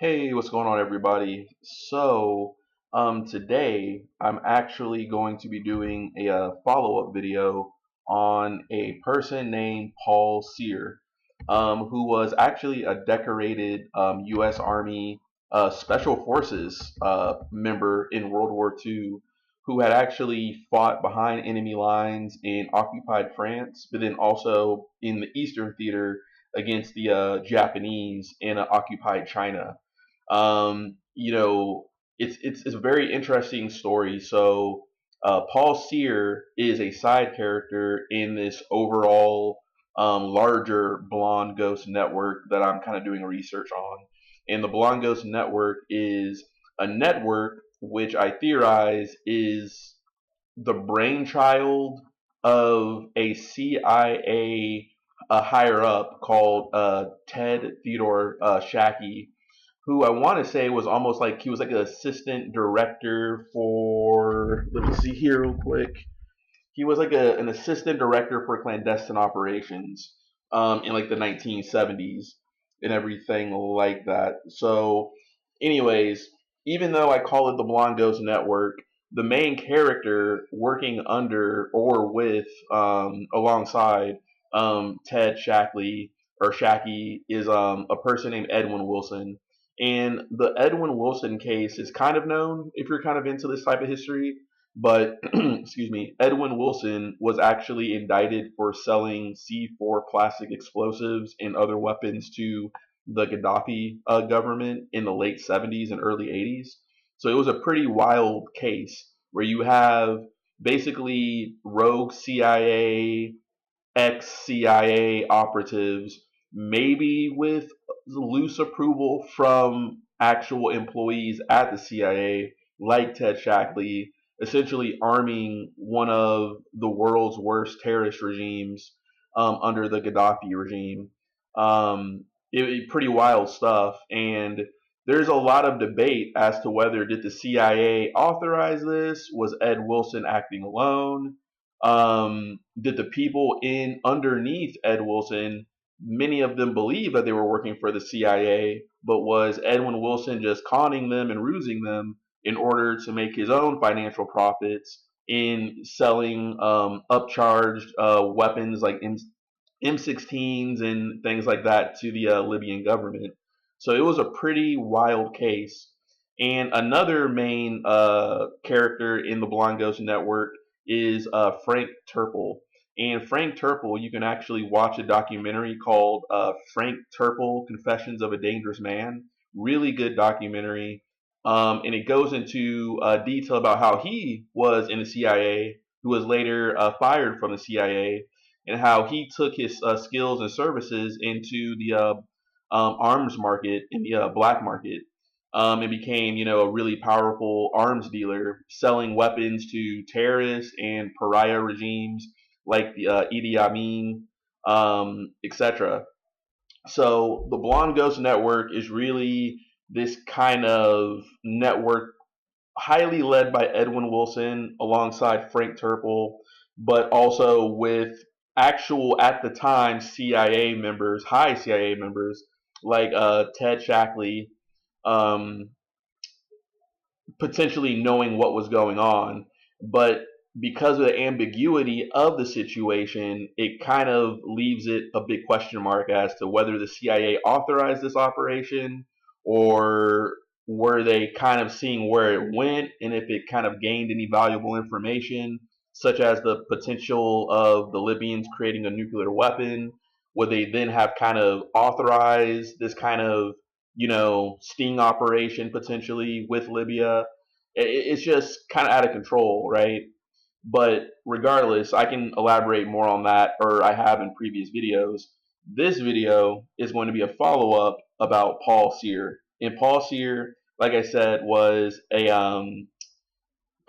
Hey, what's going on, everybody? Today I'm actually going to be doing a follow-up video on a person named Paul Sear, who was actually a decorated U.S. Army Special Forces member in World War II, who had actually fought behind enemy lines in occupied France, but then also in the Eastern Theater against the Japanese in occupied China. You know, it's a very interesting story. Paul Sear is a side character in this overall larger Blonde Ghost network that I'm kind of doing research on. And the Blonde Ghost network is a network which I theorize is the brainchild of a CIA higher up called Ted Theodore Shackey, who I want to say was almost like he was like an assistant director for. Let me see here real quick. He was like an assistant director for clandestine operations in like the 1970s and everything like that. Anyways, even though I call it the Blonde Ghost Network, the main character working under or with alongside Ted Shackley or Shackey is a person named Edwin Wilson. And the Edwin Wilson case is kind of known if you're kind of into this type of history, but excuse me, Edwin Wilson was actually indicted for selling C4 plastic explosives and other weapons to the Gaddafi government in the late 70s and early 80s. So it was a pretty wild case where you have basically rogue CIA, ex CIA operatives, maybe with loose approval from actual employees at the CIA, like Ted Shackley, essentially arming one of the world's worst terrorist regimes under the Gaddafi regime. Pretty wild stuff, and there's a lot of debate as to whether did the CIA authorize this? Was Ed Wilson acting alone? Did the people in underneath Ed Wilson, many of them believe that they were working for the CIA, but was Edwin Wilson just conning them and rusing them in order to make his own financial profits in selling upcharged weapons like M16s and things like that to the Libyan government? So it was a pretty wild case. And another main character in the Blonde Ghost Network is Frank Turple. And Frank Turple, you can actually watch a documentary called Frank Turple Confessions of a Dangerous Man. Really good documentary. And it goes into detail about how he was in the CIA, who was later fired from the CIA, and how he took his skills and services into the arms market, in the black market, and became, a really powerful arms dealer, selling weapons to terrorists and pariah regimes like the Idi Amin, etc. So the Blonde Ghost Network is really this kind of network highly led by Edwin Wilson alongside Frank Turple, but also with actual, at the time, CIA members, high CIA members like Ted Shackley, um, potentially knowing what was going on. But because of the ambiguity of the situation, it kind of leaves it a big question mark as to whether the CIA authorized this operation, or were they kind of seeing where it went and if it kind of gained any valuable information, such as the potential of the Libyans creating a nuclear weapon. Would they then have kind of authorized this kind of, sting operation potentially with Libya? It's just kind of out of control, right? But regardless, I can elaborate more on that, or I have in previous videos. This video is going to be a follow up about Paul Sear. And Paul Sear, like I said, was a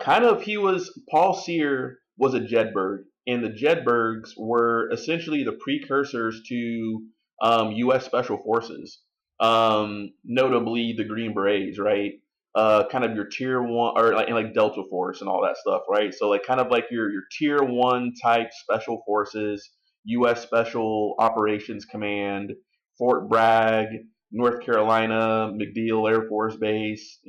Paul Sear was a Jedburgh, and the Jedburghs were essentially the precursors to U.S. Special Forces, notably the Green Berets, right? Kind of your tier one, or like Delta Force and all that stuff, right? So like kind of like your tier one type special forces, U.S. Special Operations Command, Fort Bragg, North Carolina, MacDill Air Force Base,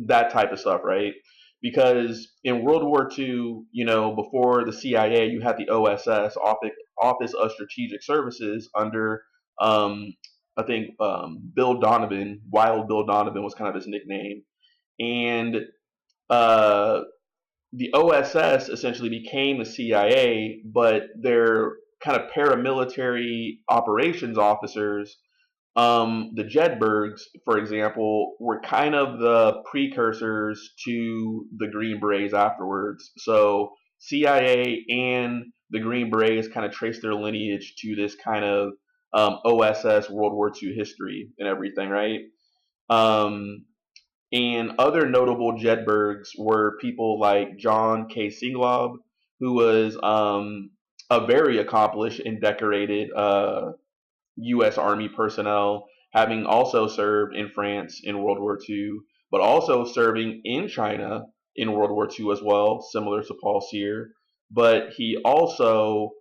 that type of stuff, right? Because in World War II, before the CIA, you had the OSS, Office of Strategic Services, under, um, I think, Bill Donovan. Wild Bill Donovan was kind of his nickname. And uh, the OSS essentially became the CIA, but their kind of paramilitary operations officers, the Jedburghs, for example, were kind of the precursors to the Green Berets afterwards. So CIA and the Green Berets kind of trace their lineage to this kind of OSS World War II history and everything, right? Um, and other notable Jedburghs were people like John K. Singlaub, who was a very accomplished and decorated U.S. Army personnel, having also served in France in World War II, but also serving in China in World War II as well, similar to Paul Cyr. But he also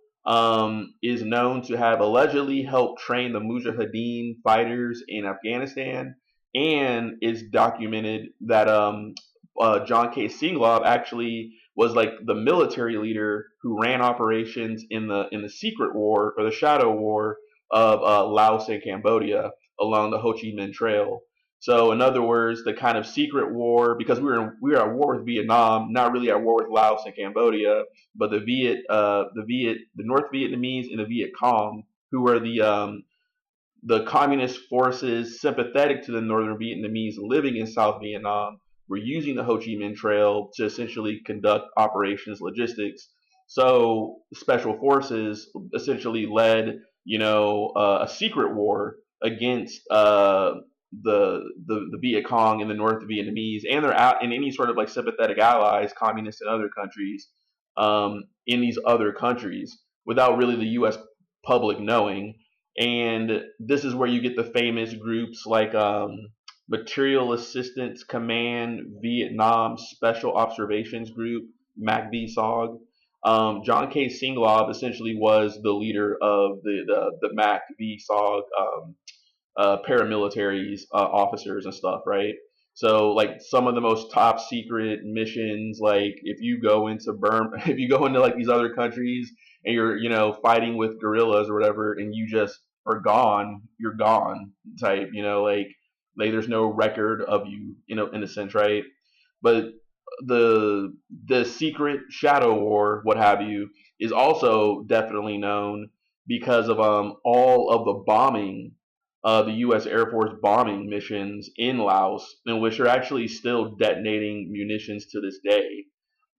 is known to have allegedly helped train the Mujahideen fighters in Afghanistan, and is documented that John K. Singlaub actually was like the military leader who ran operations in the secret war or the shadow war of Laos and Cambodia along the Ho Chi Minh Trail. So, in other words, the kind of secret war, because we were at war with Vietnam, not really at war with Laos and Cambodia, but the North Vietnamese and the Viet Cong, who were the communist forces sympathetic to the northern Vietnamese living in South Vietnam, were using the Ho Chi Minh Trail to essentially conduct operations logistics. So special forces essentially led, a secret war against the Viet Cong and the North Vietnamese and and any sort of like sympathetic allies, communists in other countries, in these other countries, without really the U.S. public knowing. And this is where you get the famous groups like Material Assistance Command Vietnam Special Observations Group, MACV-SOG. John K. Singlaub essentially was the leader of the MACV-SOG paramilitaries, officers and stuff, right? So like some of the most top secret missions, like if you go into if you go into like these other countries and you're fighting with guerrillas or whatever, and you just are gone, you're gone type, like there's no record of you, in a sense, right? But the secret shadow war, what have you, is also definitely known because of all of the bombing, the U.S. Air Force bombing missions in Laos, in which are actually still detonating munitions to this day.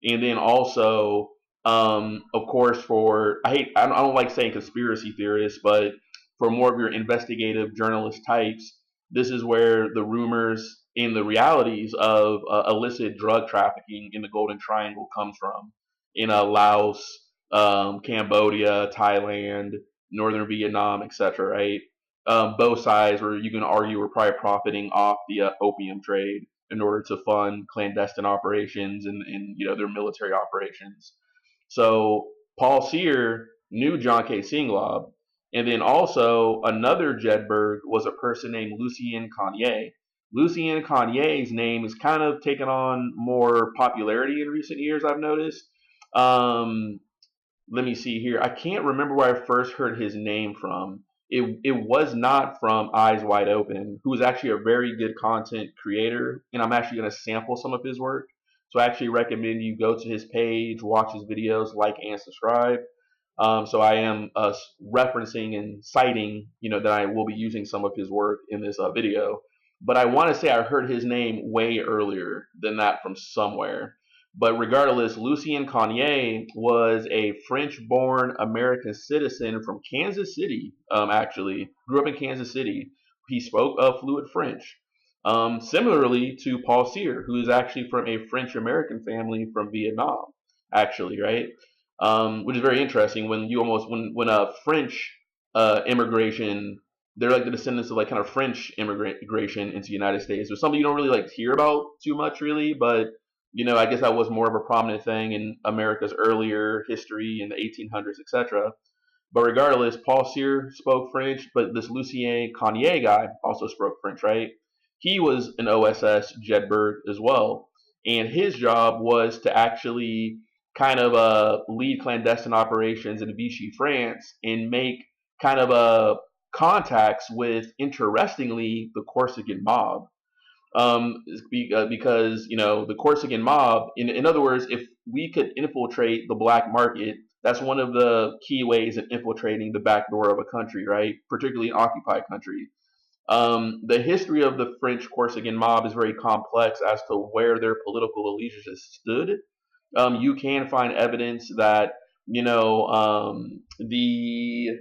And then also, of course, for I don't like saying conspiracy theorists, but for more of your investigative journalist types, this is where the rumors and the realities of illicit drug trafficking in the Golden Triangle comes from, in Laos, Cambodia, Thailand, Northern Vietnam, etc. Right? Both sides, where you can argue, were probably profiting off the opium trade in order to fund clandestine operations and their military operations. So Paul Cyr knew John K. Singlaub, and then also another Jedburgh was a person named Lucien Conein. Lucien Conein's name has kind of taken on more popularity in recent years, I've noticed. Um, Let me see here. I can't remember where I first heard his name from. It was not from Eyes Wide Open, who is actually a very good content creator, and I'm actually going to sample some of his work. So I actually recommend you go to his page, watch his videos, like and subscribe. So I am referencing and citing, that I will be using some of his work in this video. But I want to say I heard his name way earlier than that from somewhere. But regardless, Lucien Conein was a French-born American citizen from Kansas City. Actually, grew up in Kansas City. He spoke fluent French. Similarly to Paul Cyr, who is actually from a French-American family from Vietnam. Actually, right? Which is very interesting when you almost when a French immigration, they're like the descendants of like kind of French immigration into the United States. It's something you don't really like hear about too much, really, but I guess that was more of a prominent thing in America's earlier history in the 1800s, etc. But regardless, Paul Cyr spoke French, but this Lucien Conein guy also spoke French, right? He was an OSS Jedburgh as well, and his job was to actually kind of lead clandestine operations in Vichy, France, and make kind of contacts with, interestingly, the Corsican mob. Because the Corsican mob, in other words, if we could infiltrate the black market, that's one of the key ways of infiltrating the back door of a country, right? Particularly an occupied country. The history of the French Corsican mob is very complex as to where their political allegiances stood. You can find evidence that the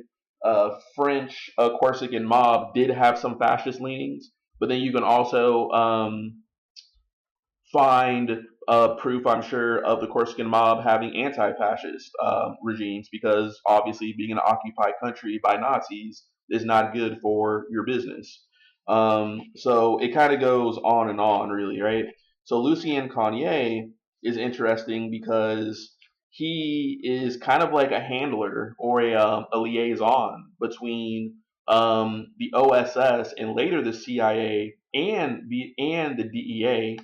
French Corsican mob did have some fascist leanings, but then you can also find proof, I'm sure, of the Corsican mob having anti-fascist regimes, because obviously being an occupied country by Nazis is not good for your business. So it kind of goes on, really, right? So Lucien Conein is interesting because he is kind of like a handler or a liaison between the OSS and later the CIA and the DEA,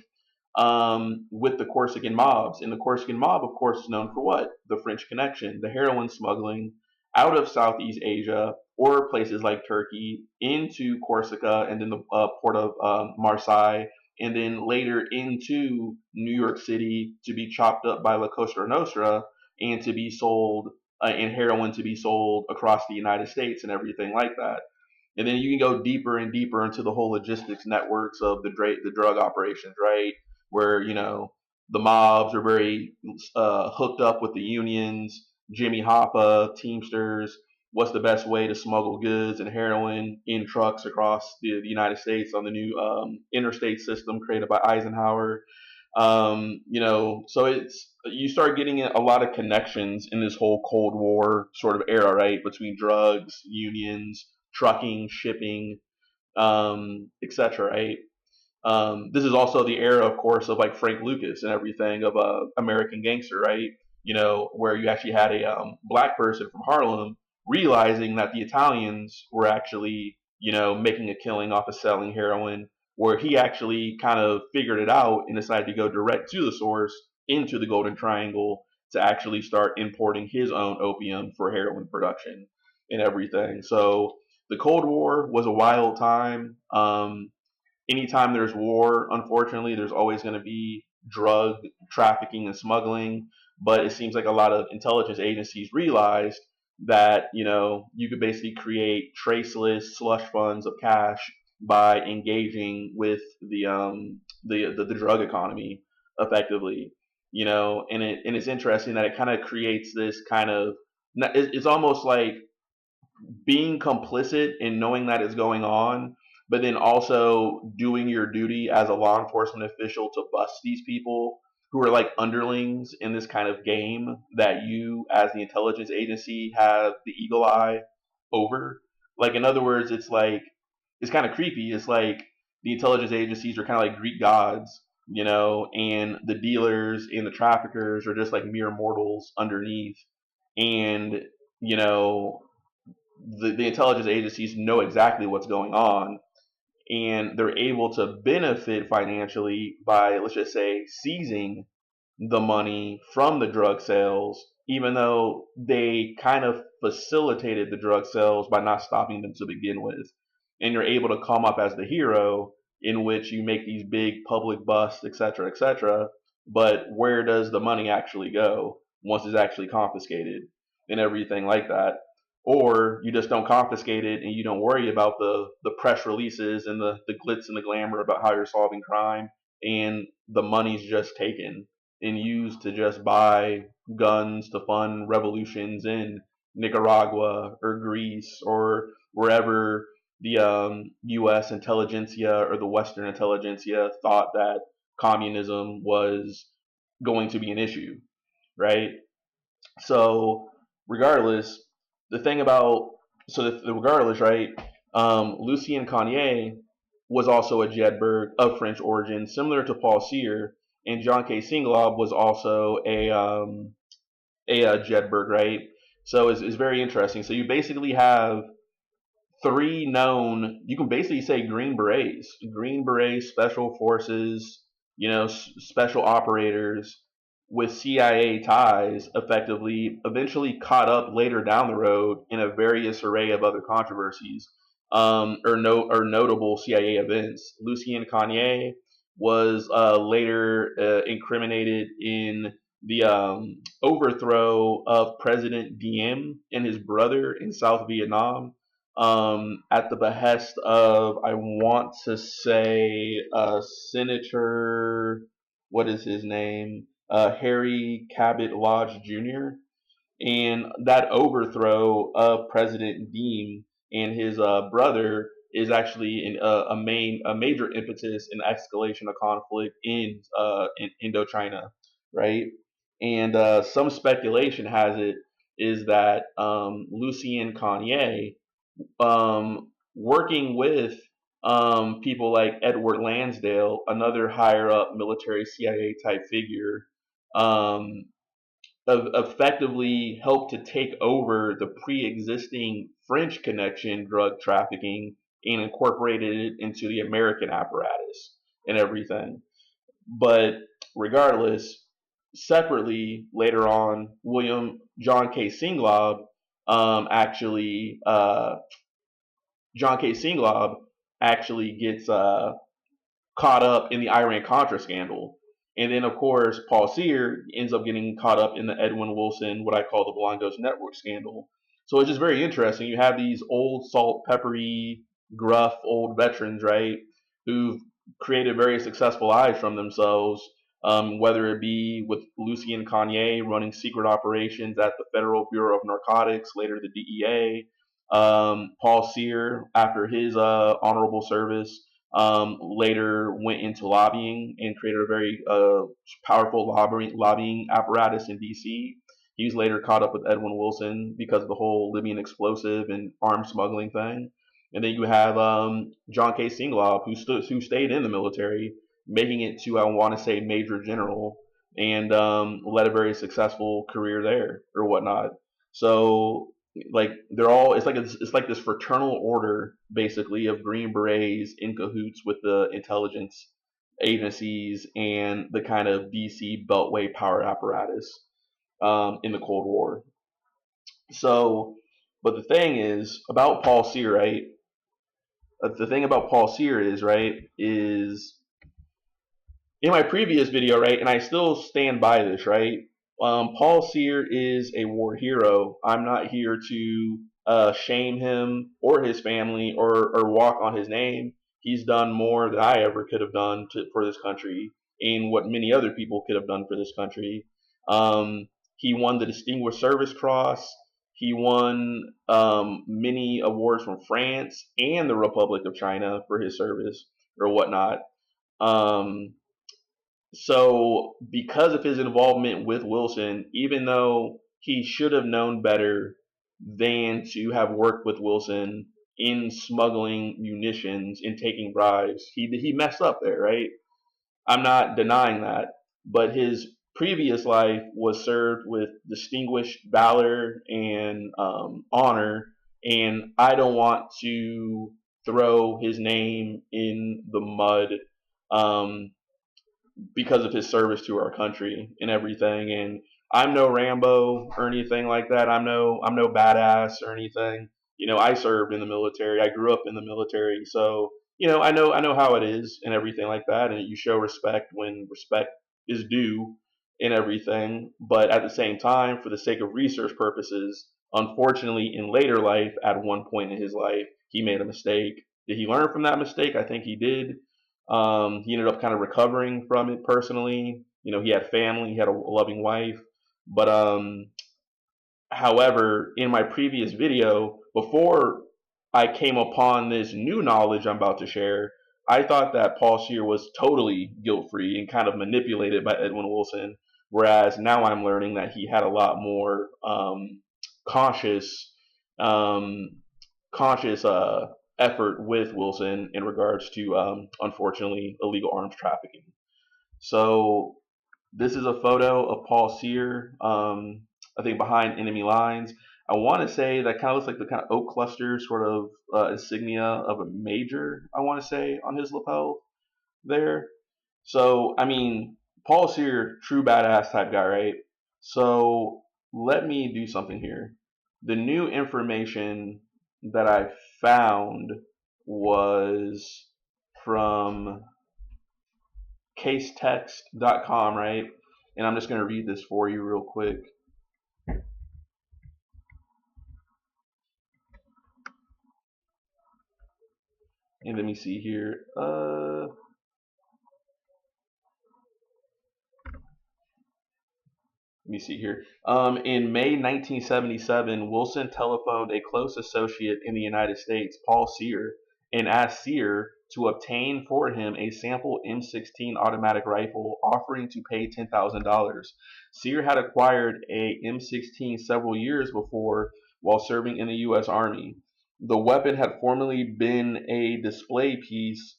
with the Corsican mobs. And the Corsican mob, of course, is known for what? The French Connection, the heroin smuggling out of Southeast Asia or places like Turkey into Corsica, and then the port of Marseille, and then later into New York City to be chopped up by La Cosa Nostra and to be sold, and heroin to be sold across the United States and everything like that. And then you can go deeper and deeper into the whole logistics networks of the drug operations, right? Where the mobs are very hooked up with the unions, Jimmy Hoffa, Teamsters. What's the best way to smuggle goods and heroin in trucks across the United States on the new interstate system created by Eisenhower? So you start getting a lot of connections in this whole Cold War sort of era, right? Between drugs, unions, trucking, shipping, etc. Right? This is also the era, of course, of like Frank Lucas and everything of American Gangster, right? Where you actually had a black person from Harlem realizing that the Italians were actually, making a killing off of selling heroin, where he actually kind of figured it out and decided to go direct to the source into the Golden Triangle to actually start importing his own opium for heroin production and everything. So the Cold War was a wild time. Anytime there's war, unfortunately, there's always going to be drug trafficking and smuggling. But it seems like a lot of intelligence agencies realized that you could basically create traceless slush funds of cash by engaging with the drug economy effectively. And it's interesting that it kind of creates this kind of, it's almost like being complicit in knowing that it's going on, but then also doing your duty as a law enforcement official to bust these people who are like underlings in this kind of game that you, as the intelligence agency, have the eagle eye over. Like, in other words, it's kind of creepy. It's like the intelligence agencies are kind of like Greek gods, and the dealers and the traffickers are just like mere mortals underneath. And, you know, the intelligence agencies know exactly what's going on, and they're able to benefit financially by, let's just say, seizing the money from the drug sales, even though they kind of facilitated the drug sales by not stopping them to begin with. And you're able to come up as the hero, in which you make these big public busts, etc., etc. But where does the money actually go once it's actually confiscated and everything like that? Or you just don't confiscate it and you don't worry about the press releases and the glitz and the glamour about how you're solving crime, and the money's just taken and used to just buy guns to fund revolutions in Nicaragua or Greece or wherever the U.S. intelligentsia or the Western intelligentsia thought that communism was going to be an issue, right? So, regardless, the thing about regardless, right? Lucien Conein was also a Jedburgh of French origin, similar to Paul Cyr, and John K. Singlaub was also a Jedburgh, right? So it's very interesting. So you basically have three known, you can basically say Green Berets, special forces, special operators with CIA ties, effectively, eventually caught up later down the road in a various array of other controversies, or notable CIA events. Lucien Conein was later incriminated in the overthrow of President Diem and his brother in South Vietnam, at the behest of, I want to say, Senator, what is his name? Harry Cabot Lodge Jr. And that overthrow of President Diem and his brother is actually a major impetus in the escalation of conflict in Indochina, right? And some speculation has it is that Lucien Conein, working with people like Edward Lansdale, another higher up military CIA type figure, um, effectively helped to take over the pre-existing French connection drug trafficking and incorporated it into the American apparatus and everything. But regardless, separately later on, William John K. Singlaub actually John K. Singlaub actually gets caught up in the Iran Contra scandal. And then, of course, Paul Sear ends up getting caught up in the Edwin Wilson, what I call the Blind Ghost Network scandal. So it's just very interesting. You have these old, salt, peppery, gruff, old veterans, right, who've created very successful lives from themselves, whether it be with Lucien Conein running secret operations at the Federal Bureau of Narcotics, later the DEA, Paul Sear, after his honorable service, later went into lobbying and created a very powerful lobbying apparatus in D.C. He was later caught up with Edwin Wilson because of the whole Libyan explosive and arms smuggling thing. And then you have John K. Singlaub, who stayed in the military, making it to, I want to say, Major General, and led a very successful career there or whatnot. So like it's like this fraternal order basically of Green Berets in cahoots with the intelligence agencies and the kind of DC Beltway power apparatus in the Cold War. So, but the thing is about Paul Sear, right? The thing about Paul Sear is, right, is in my previous video, right, and I still stand by this, right? Paul Sear is a war hero. I'm not here to shame him or his family or walk on his name. He's done more than I ever could have done for this country and what many other people could have done for this country. He won the Distinguished Service Cross. He won many awards from France and the Republic of China for his service or whatnot. Um, so, because of his involvement with Wilson, even though he should have known better than to have worked with Wilson in smuggling munitions and taking bribes, he messed up there, right? I'm not denying that. But his previous life was served with distinguished valor and honor, and I don't want to throw his name in the mud. Um, because of his service to our country and everything. And I'm no Rambo or anything like that. I'm no badass or anything. I served in the military. I grew up in the military, so I know how it is and everything like that. And you show respect when respect is due and everything. But at the same time, for the sake of research purposes, unfortunately, in later life, at one point in his life, he made a mistake. Did he learn from that mistake? I think he did. He ended up kind of recovering from it personally. He had family, he had a loving wife. But however, in my previous video, before I came upon this new knowledge I'm about to share, I thought that Paul Scheer was totally guilt free and kind of manipulated by Edwin Wilson. Whereas now I'm learning that he had a lot more conscious, um, conscious effort with Wilson in regards to, unfortunately, illegal arms trafficking. So this is a photo of Paul Sear, I think behind enemy lines. I want to say that kind of looks like the kind of oak cluster sort of insignia of a major, I want to say, on his lapel there. So, I mean, Paul Sear, true badass type guy, right? So, let me do something here. The new information that I found was from casetext.com, right? And I'm just going to read this for you real quick. And let me see here. Let me see here. In May 1977, Wilson telephoned a close associate in the United States, Paul Sear, and asked Sear to obtain for him a sample M16 automatic rifle, offering to pay $10,000. Sear had acquired a M16 several years before while serving in the U.S. Army. The weapon had formerly been a display piece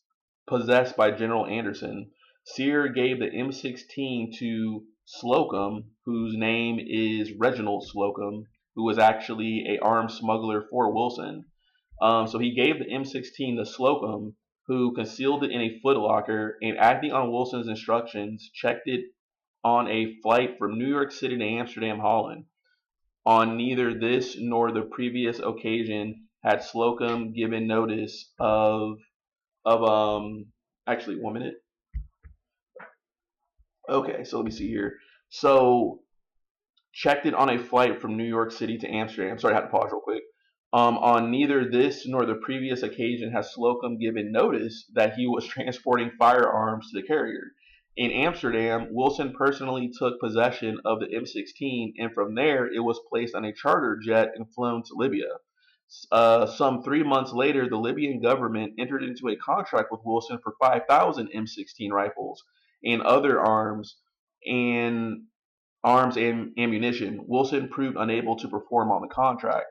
possessed by General Anderson. Sear gave the M16 to Slocum, whose name is Reginald Slocum, who was actually a armed smuggler for Wilson. So he gave the M16 to Slocum, who concealed it in a footlocker and, acting on Wilson's instructions, checked it on a flight from New York City to Amsterdam, Holland. On neither this nor the previous occasion had Slocum given notice of actually 1 minute. Okay, so let me see here. So checked it on a flight from New York City to Amsterdam. Sorry, I had to pause real quick. On neither this nor the previous occasion has Slocum given notice that he was transporting firearms to the carrier. In Amsterdam, Wilson personally took possession of the M16, and from there it was placed on a charter jet and flown to Libya. Some 3 months later, the Libyan government entered into a contract with Wilson for 5,000 M16 rifles and other and arms and ammunition. Wilson proved unable to perform on the contract.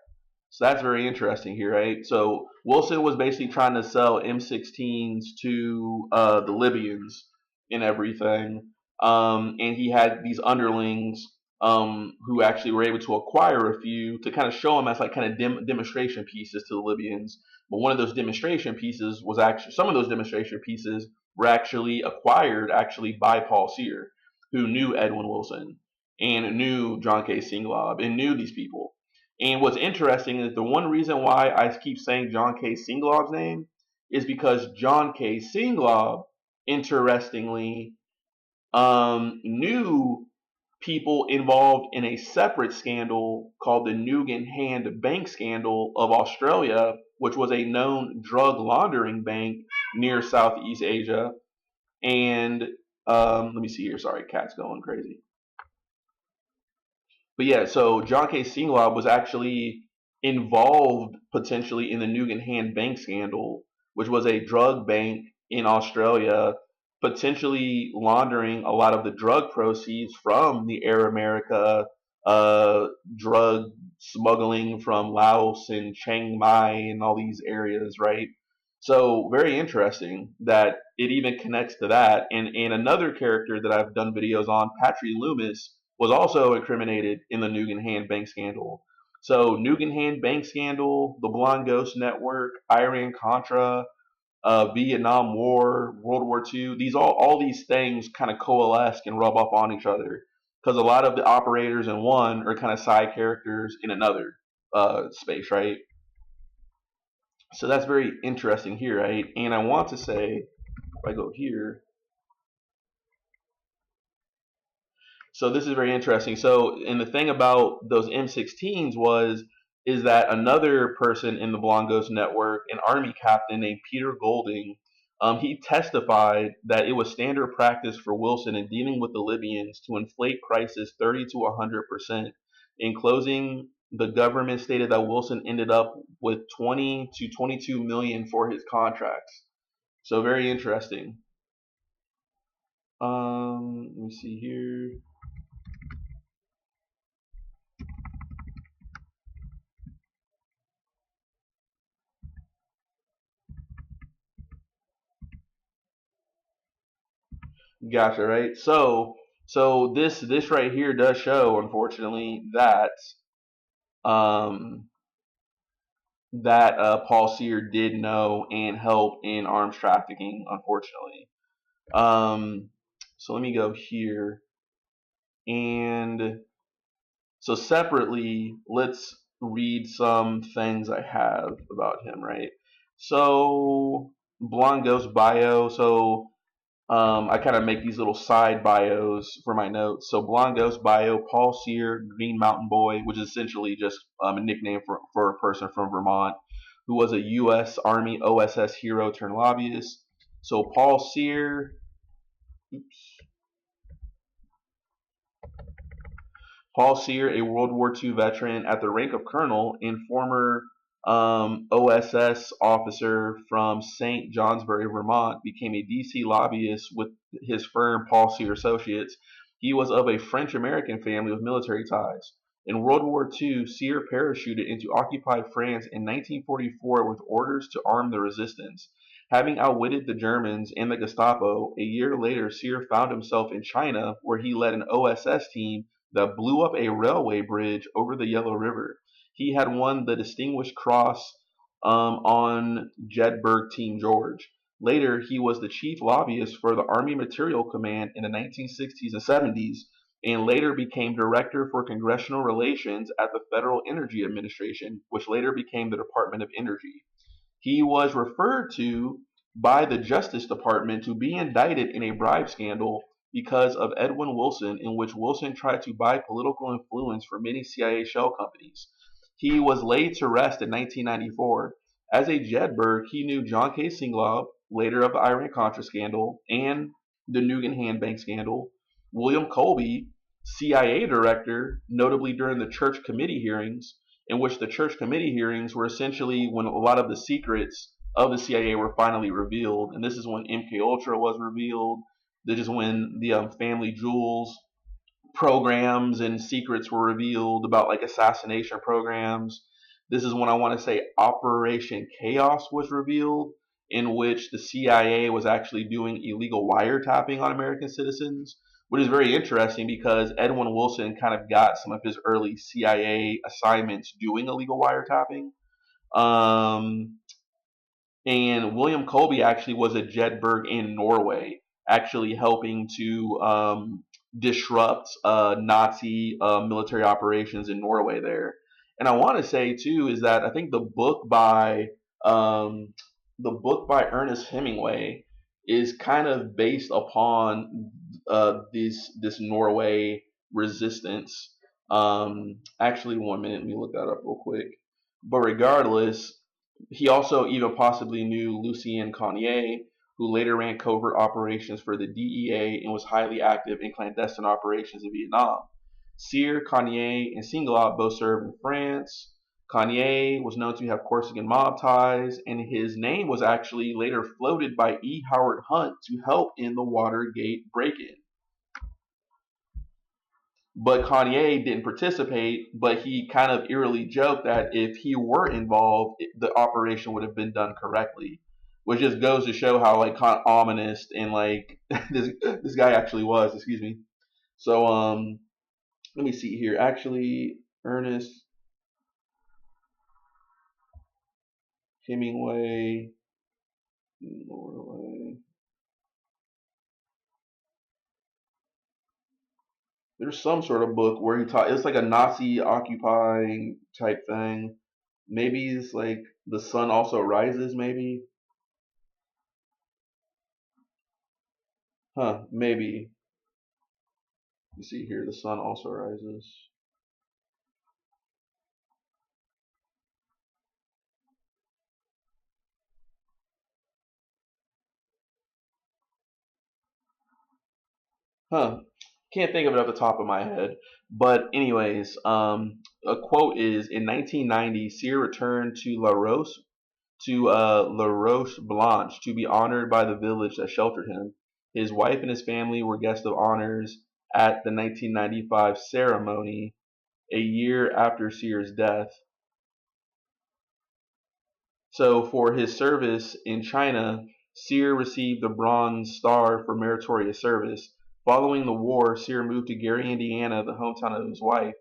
So that's very interesting here, right? So Wilson was basically trying to sell M16s to the Libyans and everything, and he had these underlings who actually were able to acquire a few to kind of show them as like kind of demonstration pieces to the Libyans. But one of those demonstration pieces was actually some of those demonstration pieces were actually acquired actually by Paul Sear, who knew Edwin Wilson and knew John K. Singlaub and knew these people. And what's interesting is the one reason why I keep saying John K. Singlaub's name is because John K. Singlaub, interestingly, knew people involved in a separate scandal called the Nugan Hand Bank scandal of Australia, which was a known drug laundering bank near Southeast Asia. And let me see here. Sorry, cat's going crazy. But yeah, so John K. Singlaub was actually involved potentially in the Nugan Hand Bank scandal, which was a drug bank in Australia, potentially laundering a lot of the drug proceeds from the Air America drug smuggling from Laos and Chiang Mai and all these areas, right? So very interesting that it even connects to that. And another character that I've done videos on, Patry Loomis, was also incriminated in the Nugan Hand Bank scandal. So Nugan Hand Bank scandal, the Blonde Ghost Network, Iran Contra, Vietnam War, World War II. These all these things kind of coalesce and rub up on each other because a lot of the operators in one are kind of side characters in another space, right? So that's very interesting here, right? And I want to say, if I go here, so this is very interesting. So, and the thing about those M16s is that another person in the Blongos network, an army captain named Peter Golding, he testified that it was standard practice for Wilson in dealing with the Libyans to inflate prices 30 to 100%. In closing, the government stated that Wilson ended up with 20 to 22 million for his contracts. So very interesting. Let me see here. Gotcha, right? So this right here does show, unfortunately, that um, that Paul Sear did know and help in arms trafficking, unfortunately. Um, so let me go here. And so separately, let's read some things I have about him, right? So Blongo's bio. So I kind of make these little side bios for my notes. So Blongo's bio, Paul Sear, Green Mountain Boy, which is essentially just a nickname for a person from Vermont, who was a U.S. Army OSS hero turned lobbyist. So Paul Sear, Paul Sear, a World War II veteran at the rank of colonel and former OSS officer from St. Johnsbury, Vermont, became a DC lobbyist with his firm Paul Sear Associates. He was of a French American family with military ties. In World War II, Sear parachuted into occupied France in 1944 with orders to arm the resistance. Having outwitted the Germans and the Gestapo, a year later Sear found himself in China, where he led an OSS team that blew up a railway bridge over the Yellow River. He had won the Distinguished Cross on Jedburgh Team George. Later, he was the chief lobbyist for the Army Material Command in the 1960s and 70s, and later became director for congressional relations at the Federal Energy Administration, which later became the Department of Energy. He was referred to by the Justice Department to be indicted in a bribe scandal because of Edwin Wilson, in which Wilson tried to buy political influence for many CIA shell companies. He was laid to rest in 1994. As a Jedburgh, he knew John K. Singlaub, later of the Iran Contra scandal, and the Nugan Hand Bank scandal. William Colby, CIA director, notably during the Church Committee hearings, in which the Church Committee hearings were essentially when a lot of the secrets of the CIA were finally revealed, and this is when MK Ultra was revealed. This is when the Family Jewels programs and secrets were revealed about like assassination programs. This is when I want to say Operation Chaos was revealed, in which the CIA was actually doing illegal wiretapping on American citizens, which is very interesting because Edwin Wilson kind of got some of his early CIA assignments doing illegal wiretapping. Um, and William Colby actually was at Jedburgh in Norway, actually helping to disrupt Nazi military operations in Norway there. And I want to say too is that I think um, the book by Ernest Hemingway is kind of based upon this Norway resistance. Actually, 1 minute, let me look that up real quick. But regardless, he also even possibly knew Lucien Conein, who later ran covert operations for the DEA and was highly active in clandestine operations in Vietnam. Sear, Conein, and Singlaub both served in France. Conein was known to have Corsican mob ties, and his name was actually later floated by E. Howard Hunt to help in the Watergate break-in. But Kanye didn't participate, but he kind of eerily joked that if he were involved, the operation would have been done correctly, which just goes to show how like kind of ominous and like this guy actually was. Excuse me. So let me see here. Actually, Ernest Hemingway, Norway. There's some sort of book where he taught. It's like a Nazi occupying type thing. Maybe it's like the sun also rises. Maybe, huh? Maybe. You see here, the sun also rises. Huh. Can't think of it off the top of my head. But anyways, a quote is in 1990, Cyr returned to La Roche Blanche to be honored by the village that sheltered him. His wife and his family were guests of honors at the 1995 ceremony, a year after Cyr's death. So for his service in China, Cyr received the Bronze Star for meritorious service. Following the war, Cyr moved to Gary, Indiana, the hometown of his wife.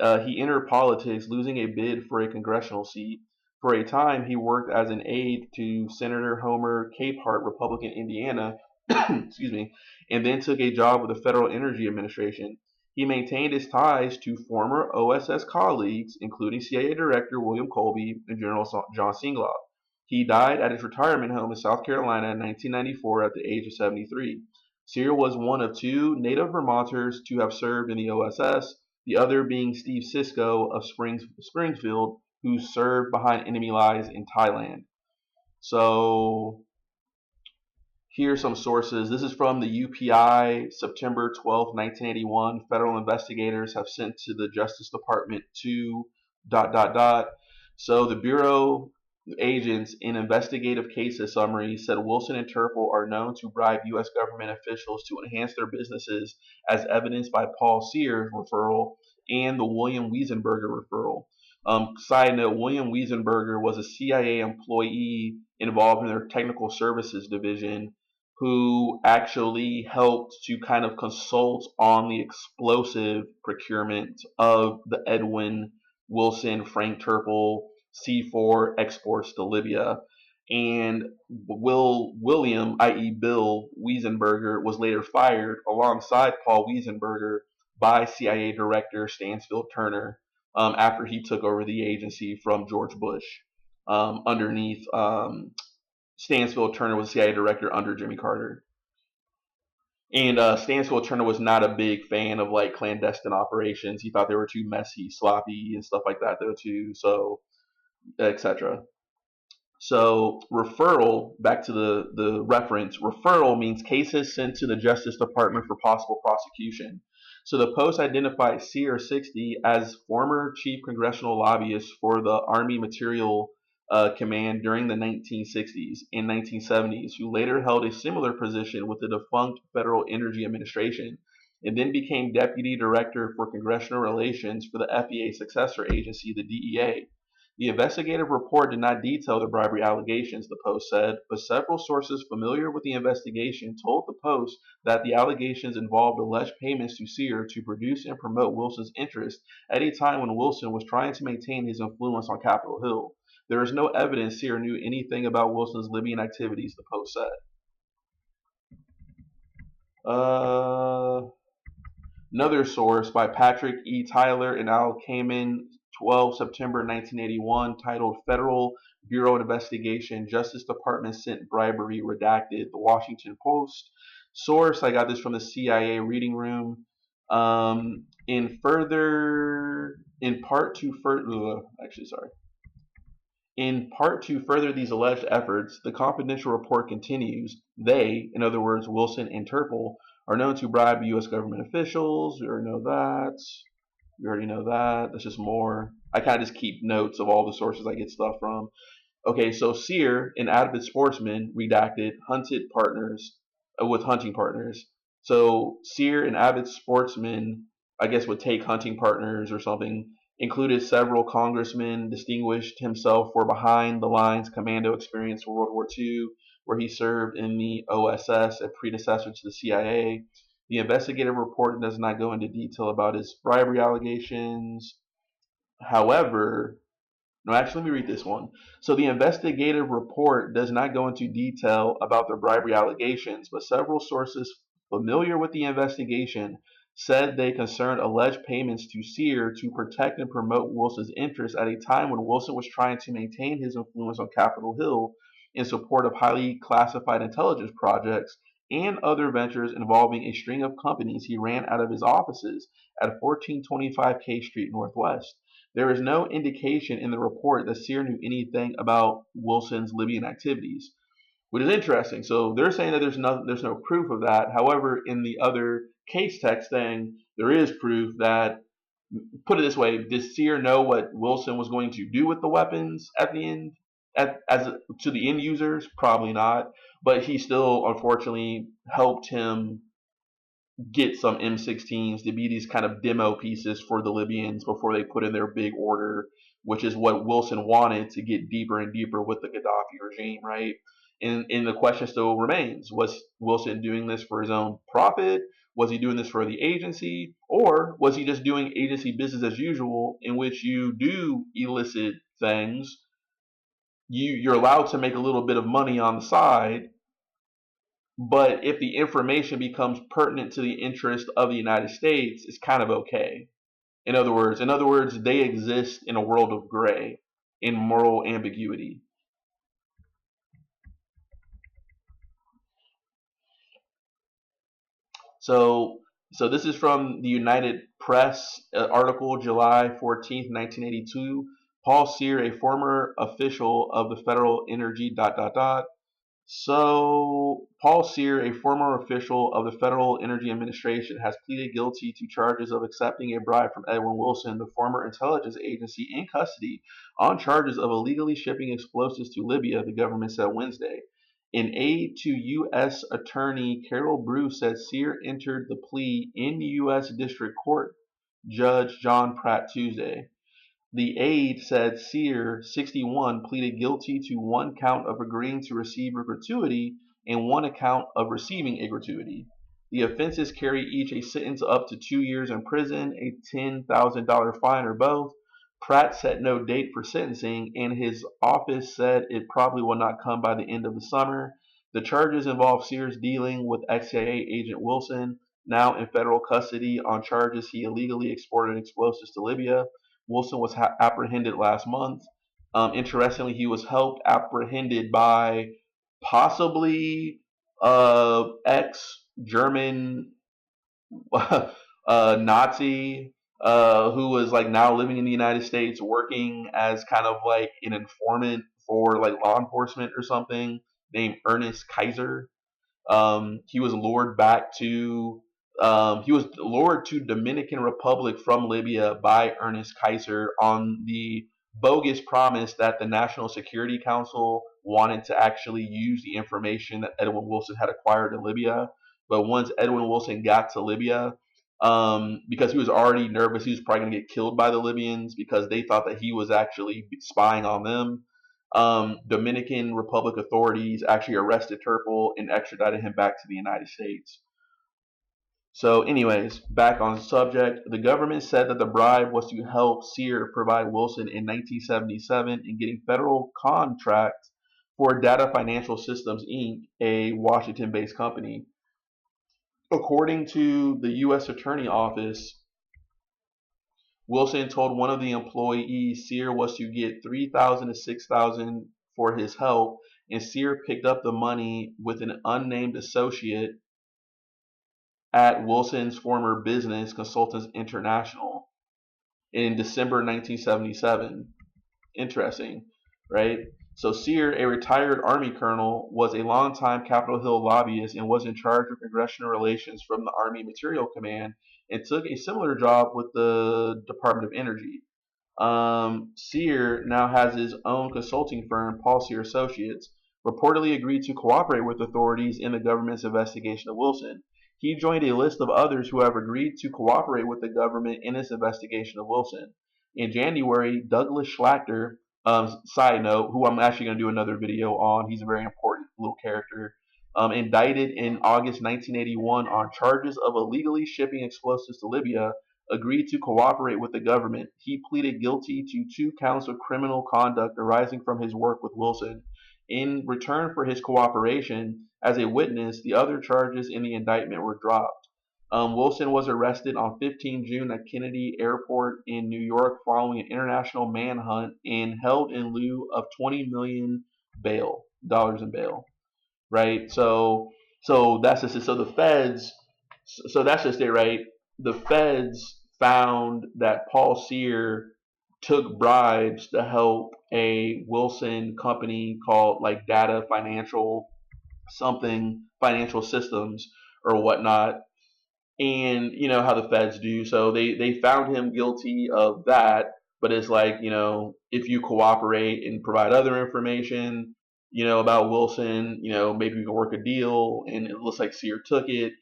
He entered politics, losing a bid for a congressional seat. For a time, he worked as an aide to Senator Homer Capehart, Republican Indiana, excuse me, and then took a job with the Federal Energy Administration. He maintained his ties to former OSS colleagues, including CIA Director William Colby and General John Singlaub. He died at his retirement home in South Carolina in 1994 at the age of 73. Sear was one of two native Vermonters to have served in the OSS, the other being Steve Cisco of Springfield, who served behind enemy lines in Thailand. So here are some sources. This is from the UPI, September 12, 1981. Federal investigators have sent to the Justice Department to ... So the Bureau agents in investigative cases summary said Wilson and Turple are known to bribe U.S. government officials to enhance their businesses, as evidenced by Paul Sear's referral and the William Weisenburger referral. Side note, William Weisenburger was a CIA employee involved in their technical services division who actually helped to kind of consult on the explosive procurement of the Edwin, Wilson, Frank Turple C4 exports to Libya. And William, i.e. Bill Weisenburger, was later fired alongside Paul Weisenburger by CIA Director Stansfield Turner after he took over the agency from George Bush. Underneath Stansfield Turner was CIA director under Jimmy Carter. And Stansfield Turner was not a big fan of like clandestine operations. He thought they were too messy, sloppy, and stuff like that, though, too. So, etc. So, referral, back to the reference, referral means cases sent to the Justice Department for possible prosecution. So, the Post identified Sear 60 as former chief congressional lobbyist for the Army Material Command during the 1960s and 1970s, who later held a similar position with the defunct Federal Energy Administration, and then became Deputy Director for Congressional Relations for the FEA successor agency, the DEA. The investigative report did not detail the bribery allegations, the Post said, but several sources familiar with the investigation told the Post that the allegations involved alleged payments to Sear to produce and promote Wilson's interest at a time when Wilson was trying to maintain his influence on Capitol Hill. There is no evidence Sear knew anything about Wilson's Libyan activities, the Post said. Another source by Patrick E. Tyler and Al Kamen, 12 September 1981, titled Federal Bureau of Investigation, Justice Department Sent Bribery Redacted, The Washington Post. Source, I got this from the CIA reading room. In part to further these alleged efforts, the confidential report continues. They, in other words, Wilson and Turple, are known to bribe U.S. government officials. We already know that. That's just more. I kind of just keep notes of all the sources I get stuff from. Okay, so Sear, an avid sportsman, redacted, hunted partners with hunting partners. So Sear, an avid sportsman, I guess would take hunting partners or something. Included several congressmen, distinguished himself for behind the lines commando experience for World War II, where he served in the OSS, a predecessor to the CIA. The investigative report does not go into detail about his bribery allegations. However, no, actually, let me read this one. So the investigative report does not go into detail about the bribery allegations, but several sources familiar with the investigation said they concerned alleged payments to Sear to protect and promote Wilson's interests at a time when Wilson was trying to maintain his influence on Capitol Hill in support of highly classified intelligence projects and other ventures involving a string of companies he ran out of his offices at 1425 K Street Northwest. There is no indication in the report that Sear knew anything about Wilson's Libyan activities, which is interesting. So they're saying that there's no proof of that. However, in the other case text thing, there is proof that, put it this way, did Sear know what Wilson was going to do with the weapons at the end, to the end users? Probably not. But he still, unfortunately, helped him get some M16s to be these kind of demo pieces for the Libyans before they put in their big order, which is what Wilson wanted to get deeper and deeper with the Gaddafi regime, right? And the question still remains, was Wilson doing this for his own profit, Was he doing this for the agency, or was he just doing agency business as usual, in which you do illicit things, you're allowed to make a little bit of money on the side, but if the information becomes pertinent to the interest of the United States, it's kind of okay. In other words, they exist in a world of gray, in moral ambiguity. So, so this is from the United Press article, July 14th, 1982. Paul Sear, a former official of the Federal Energy dot dot dot. So, Paul Sear, a former official of the Federal Energy Administration, has pleaded guilty to charges of accepting a bribe from Edwin Wilson, the former intelligence agency in custody, on charges of illegally shipping explosives to Libya, the government said Wednesday. An aide to U.S. Attorney Carol Bruce said Sear entered the plea in U.S. District Court Judge John Pratt Tuesday. The aide said Sear, 61, pleaded guilty to one count of agreeing to receive a gratuity and one account of receiving a gratuity. The offenses carry each a sentence up to 2 years in prison, a $10,000 fine, or both. Pratt set no date for sentencing, and his office said it probably will not come by the end of the summer. The charges involve Sears dealing with ex-CIA agent Wilson, now in federal custody on charges he illegally exported explosives to Libya. Wilson was apprehended last month. Interestingly, he was helped apprehended by possibly ex-German Nazi who was like now living in the United States, working as kind of like an informant for like law enforcement or something, named Ernest Kaiser. He was lured back to he was lured to Dominican Republic from Libya by Ernest Kaiser on the bogus promise that the National Security Council wanted to actually use the information that Edwin Wilson had acquired in Libya. But once Edwin Wilson got to Libya, because he was already nervous, he was probably going to get killed by the Libyans because they thought that he was actually spying on them. Dominican Republic authorities actually arrested Turple and extradited him back to the United States. So, anyways, back on subject, the government said that the bribe was to help Sear provide Wilson in 1977 in getting federal contracts for Data Financial Systems Inc., a Washington-based company. According to the U.S. Attorney Office, Wilson told one of the employees Sear was to get $3,000 to $6,000 for his help, and Sear picked up the money with an unnamed associate at Wilson's former business, Consultants International, in December 1977. Interesting, right? So Sear, a retired Army colonel, was a longtime Capitol Hill lobbyist and was in charge of congressional relations from the Army Materiel Command, and took a similar job with the Department of Energy. Sear now has his own consulting firm, Paul Sear Associates, reportedly agreed to cooperate with authorities in the government's investigation of Wilson. He joined a list of others who have agreed to cooperate with the government in its investigation of Wilson. In January, Douglas Schlachter, side note, who I'm actually going to do another video on, he's a very important little character, indicted in August 1981 on charges of illegally shipping explosives to Libya, agreed to cooperate with the government. He pleaded guilty to 2 counts of criminal conduct arising from his work with Wilson. In return for his cooperation as a witness, the other charges in the indictment were dropped. Wilson was arrested on 15 June at Kennedy Airport in New York following an international manhunt and held in lieu of $20 million dollars in bail. Right? So that's just it. So the feds. So that's just it, right? The feds found that Paul Sear took bribes to help a Wilson company called like Data Financial something Financial Systems or whatnot, and you know how the feds do. So they found him guilty of that, but it's like, if you cooperate and provide other information, about Wilson, maybe we can work a deal. And it looks like Sear took it,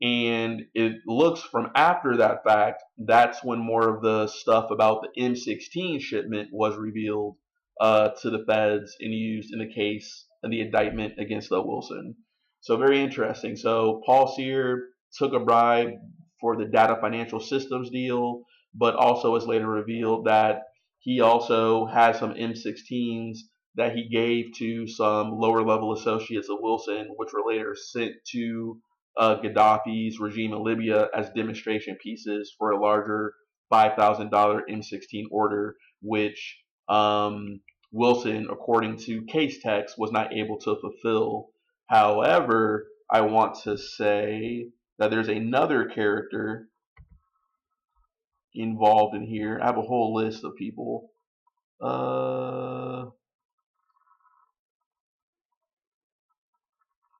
and it looks from after that fact, that's when more of the stuff about the M16 shipment was revealed to the feds and used in the case and the indictment against Wilson. So very interesting. So Paul Sear took a bribe for the data financial systems deal, but also it's later revealed that he also had some M16s that he gave to some lower level associates of Wilson, which were later sent to Gaddafi's regime in Libya as demonstration pieces for a larger $5,000 M16 order, which Wilson, according to case text, was not able to fulfill. However, I want to say that there's another character involved in here. I have a whole list of people.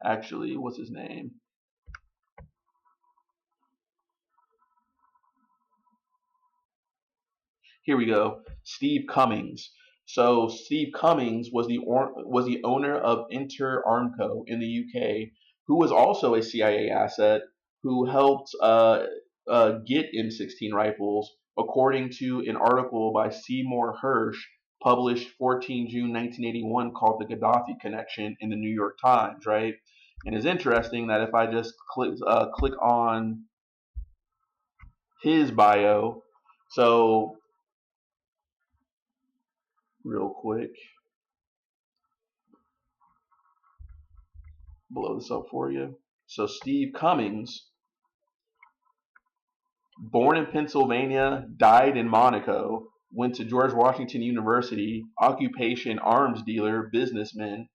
Actually, what's his name? Here we go. Steve Cummings. So Steve Cummings was the owner of Inter Armco in the UK, who was also a CIA asset who helped get M16 rifles, according to an article by Seymour Hersh published 14 June 1981 called "The Gaddafi Connection" in the New York Times. Right, and it's interesting that if I just click on his bio, so real quick, blow this up for you. So Steve Cummings, born in Pennsylvania, died in Monaco, went to George Washington University, occupation arms dealer, businessman.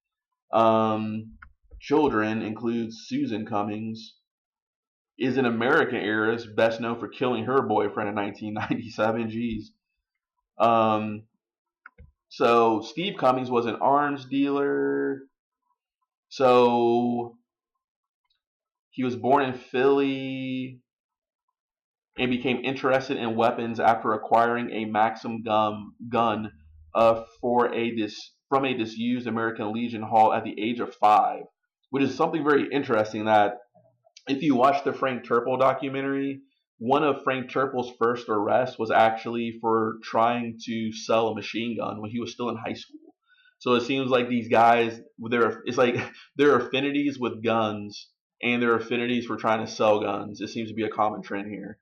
Um, Children include Susan Cummings, is an American heiress, best known for killing her boyfriend in 1997. Jeez. Um, so Steve Cummings was an arms dealer. So he was born in Philly and became interested in weapons after acquiring a Maxim gun from a disused American Legion Hall at the age of 5, which is something very interesting that if you watch the Frank Turple documentary, one of Frank Turple's first arrests was actually for trying to sell a machine gun when he was still in high school. So it seems like these guys, it's like their affinities with guns and their affinities for trying to sell guns. It seems to be a common trend here.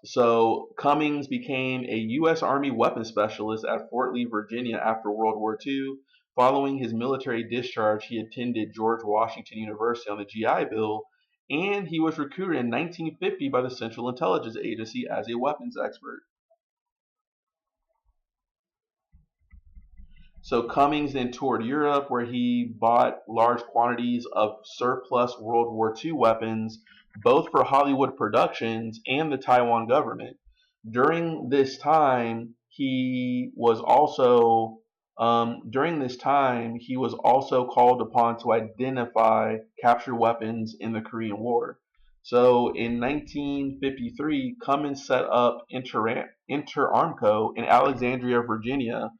So Cummings became a U.S. Army weapons specialist at Fort Lee, Virginia after World War II. Following his military discharge, he attended George Washington University on the GI Bill, and he was recruited in 1950 by the Central Intelligence Agency as a weapons expert. So Cummings then toured Europe, where he bought large quantities of surplus World War II weapons, both for Hollywood productions and the Taiwan government. During this time, he was also called upon to identify captured weapons in the Korean War. So in 1953, Cummins set up Inter Armco in Alexandria, Virginia,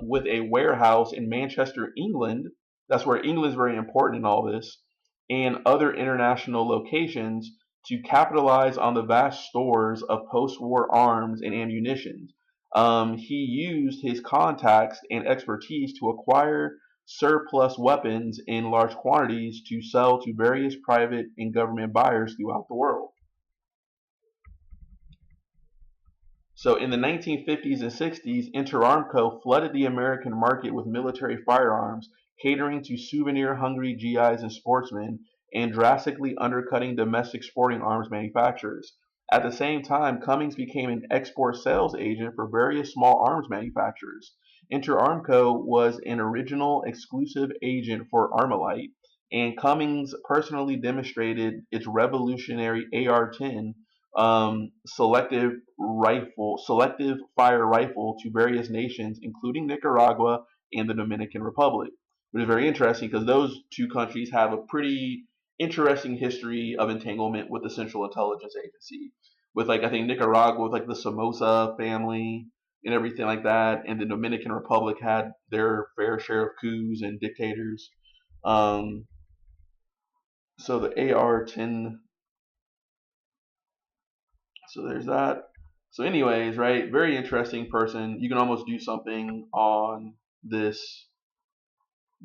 with a warehouse in Manchester, England. That's where England is very important in all this, and other international locations to capitalize on the vast stores of post war arms and ammunition. He used his contacts and expertise to acquire surplus weapons in large quantities to sell to various private and government buyers throughout the world. So in the 1950s and 60s, Interarmco flooded the American market with military firearms, catering to souvenir-hungry GIs and sportsmen, and drastically undercutting domestic sporting arms manufacturers. At the same time, Cummings became an export sales agent for various small arms manufacturers. Interarmco was an original exclusive agent for Armalite, and Cummings personally demonstrated its revolutionary AR-10 selective fire rifle to various nations, including Nicaragua and the Dominican Republic, which is very interesting because those two countries have a pretty interesting history of entanglement with the Central Intelligence Agency. With like I think Nicaragua with like the Somoza family and everything like that, and the Dominican Republic had their fair share of coups and dictators. Um, so the AR-10. So there's that. So, anyways, right? Very interesting person. You can almost do something on this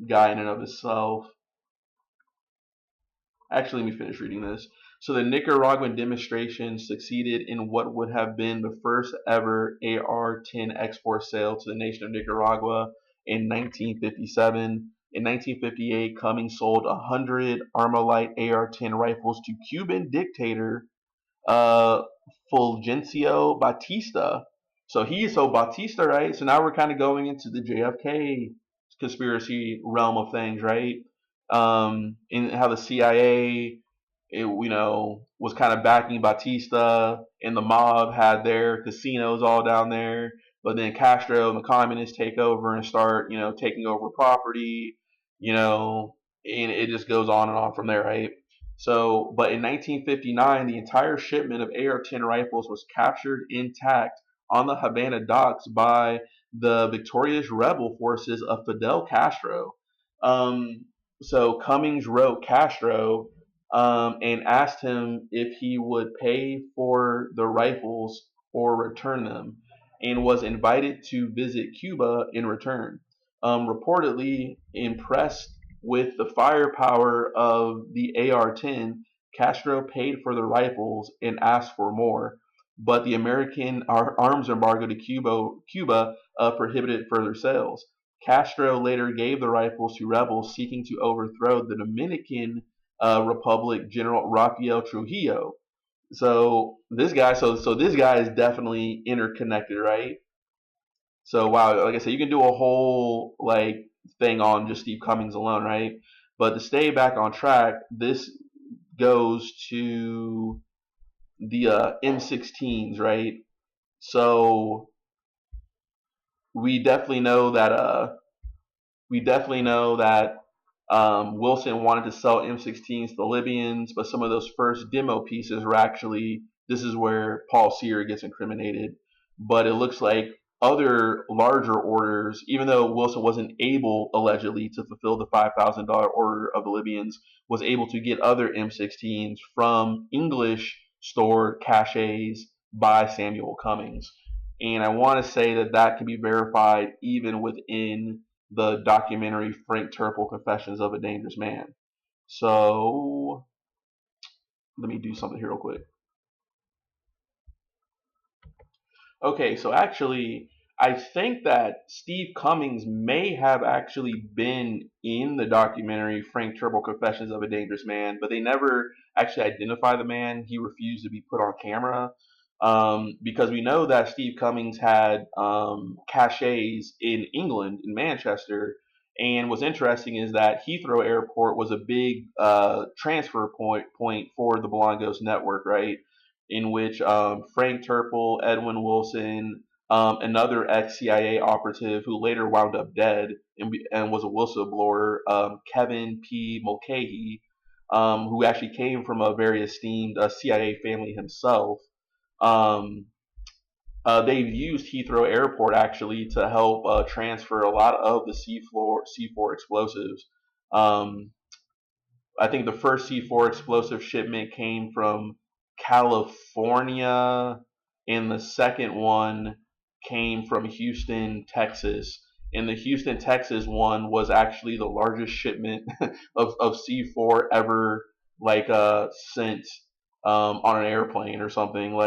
guy in and of himself. Actually, let me finish reading this. So the Nicaraguan demonstration succeeded in what would have been the first ever AR-10 export sale to the nation of Nicaragua in 1957. In 1958, Cummings sold 100 Armalite AR-10 rifles to Cuban dictator uh, Fulgencio Batista. So Batista, right? So now we're kind of going into the JFK conspiracy realm of things, right? And how the CIA, was kind of backing Batista, and the mob had their casinos all down there. But then Castro and the communists take over and start, taking over property, and it just goes on and on from there, right? So, but in 1959, the entire shipment of AR-10 rifles was captured intact on the Havana docks by the victorious rebel forces of Fidel Castro. So Cummings wrote Castro and asked him if he would pay for the rifles or return them, and was invited to visit Cuba in return. Reportedly impressed with the firepower of the AR-10, Castro paid for the rifles and asked for more, but the American arms embargo to Cuba prohibited further sales. Castro later gave the rifles to rebels seeking to overthrow the Dominican Republic General Rafael Trujillo. So this guy is definitely interconnected, right? So wow, like I said, you can do a whole thing on just Steve Cummings alone, right? But to stay back on track, this goes to the M16s, right? So we definitely know that Wilson wanted to sell M16s to the Libyans, but some of those first demo pieces were actually, this is where Paul Sear gets incriminated. But it looks like other larger orders, even though Wilson wasn't able, allegedly, to fulfill the $5,000 order of the Libyans, was able to get other M16s from English stored caches by Samuel Cummings. And I want to say that can be verified even within the documentary Frank Turple Confessions of a Dangerous Man. So let me do something here real quick. Okay, so actually, I think that Steve Cummings may have actually been in the documentary Frank Turple Confessions of a Dangerous Man, but they never actually identify the man. He refused to be put on camera. Because we know that Steve Cummings had caches in England, in Manchester. And what's interesting is that Heathrow Airport was a big transfer point for the Belongos network, right? In which Frank Turple, Edwin Wilson, another ex-CIA operative who later wound up dead and was a whistleblower, Kevin P. Mulcahy, who actually came from a very esteemed CIA family himself. Um, they've used Heathrow Airport actually to help transfer a lot of the C4 explosives. Um, I think the first C4 explosive shipment came from California, and the second one came from Houston, Texas. And the Houston, Texas one was actually the largest shipment of C4 ever sent on an airplane or something.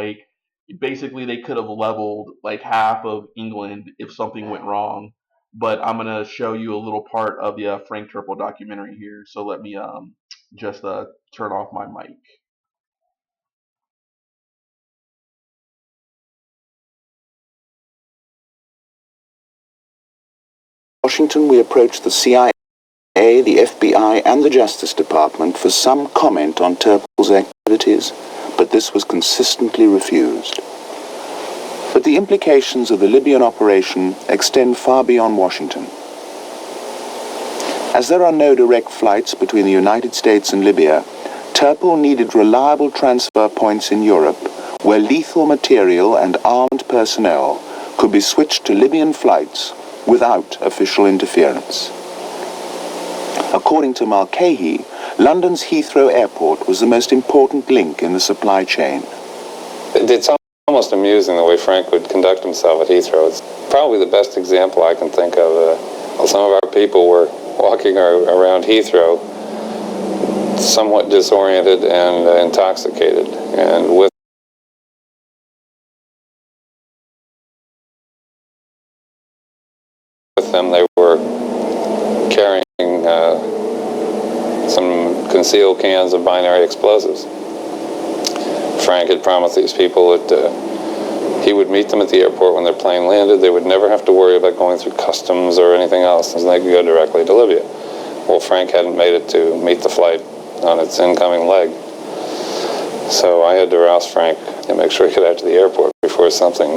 Basically they could have leveled half of England if something went wrong. But I'm gonna show you a little part of the Frank Turple documentary here. So let me just turn off my mic. Washington, we approached the CIA, the FBI, and the Justice Department for some comment on Turple's activities, but this was consistently refused. But the implications of the Libyan operation extend far beyond Washington. As there are no direct flights between the United States and Libya, Turple needed reliable transfer points in Europe where lethal material and armed personnel could be switched to Libyan flights without official interference. According to Mulcahy, London's Heathrow Airport was the most important link in the supply chain. It's almost amusing the way Frank would conduct himself at Heathrow. It's probably the best example I can think of. Some of our people were walking around Heathrow somewhat disoriented and intoxicated. And with them, they were carrying some concealed cans of binary explosives. Frank had promised these people that he would meet them at the airport when their plane landed. They would never have to worry about going through customs or anything else, and they could go directly to Libya. Well, Frank hadn't made it to meet the flight on its incoming leg. So I had to rouse Frank and make sure he got out to the airport before something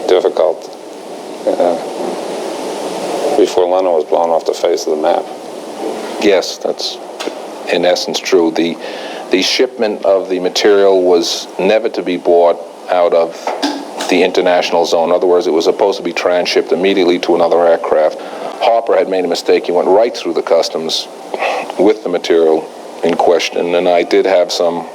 difficult, before London was blown off the face of the map. Yes, that's in essence true. The shipment of the material was never to be bought out of the international zone. In other words, it was supposed to be transshipped immediately to another aircraft. Harper had made a mistake. He went right through the customs with the material in question, and I did have some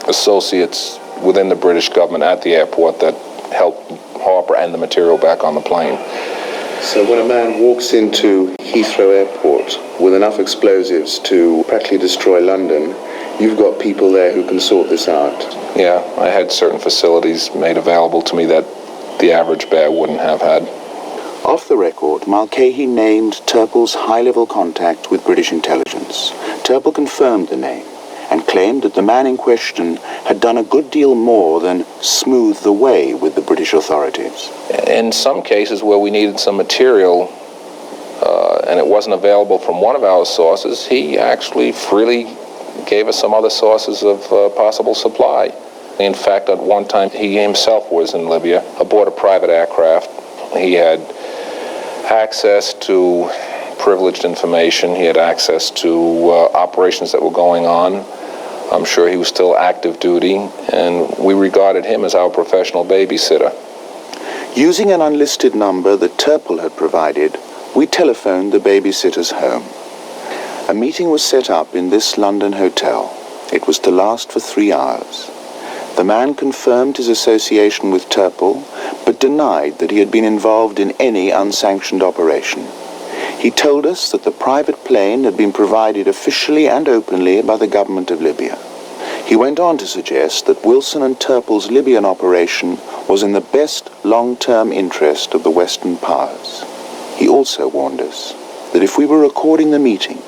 associates within the British government at the airport that helped Harper and the material back on the plane. So when a man walks into Heathrow Airport with enough explosives to practically destroy London, you've got people there who can sort this out. Yeah, I had certain facilities made available to me that the average bear wouldn't have had. Off the record, Mulcahy named Turpel's high-level contact with British intelligence. Turpel confirmed the name and claimed that the man in question had done a good deal more than smooth the way with the British authorities. In some cases where we needed some material and it wasn't available from one of our sources, he actually freely gave us some other sources of possible supply. In fact, at one time, he himself was in Libya aboard a private aircraft. He had access to privileged information. He had access to operations that were going on. I'm sure he was still active duty, and we regarded him as our professional babysitter. Using an unlisted number that Turpel had provided, we telephoned the babysitter's home. A meeting was set up in this London hotel. It was to last for 3 hours. The man confirmed his association with Turpel, but denied that he had been involved in any unsanctioned operation. He told us that the private plane had been provided officially and openly by the government of Libya. He went on to suggest that Wilson and Turpel's Libyan operation was in the best long-term interest of the Western powers. He also warned us that if we were recording the meeting,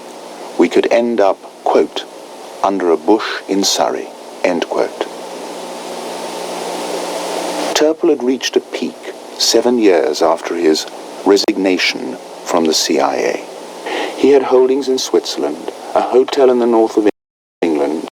we could end up, quote, under a bush in Surrey, end quote. Turpel had reached a peak 7 years after his resignation from the CIA. He had holdings in Switzerland, a hotel in the north of England.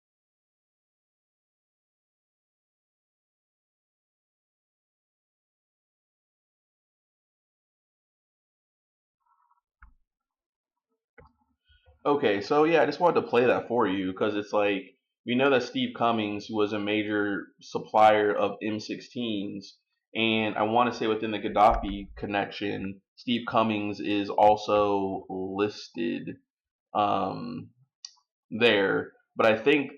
Okay, so yeah, I just wanted to play that for you because it's like we know that Steve Cummings was a major supplier of M16s, and I want to say within the Gaddafi connection, Steve Cummings is also listed um, there. But I think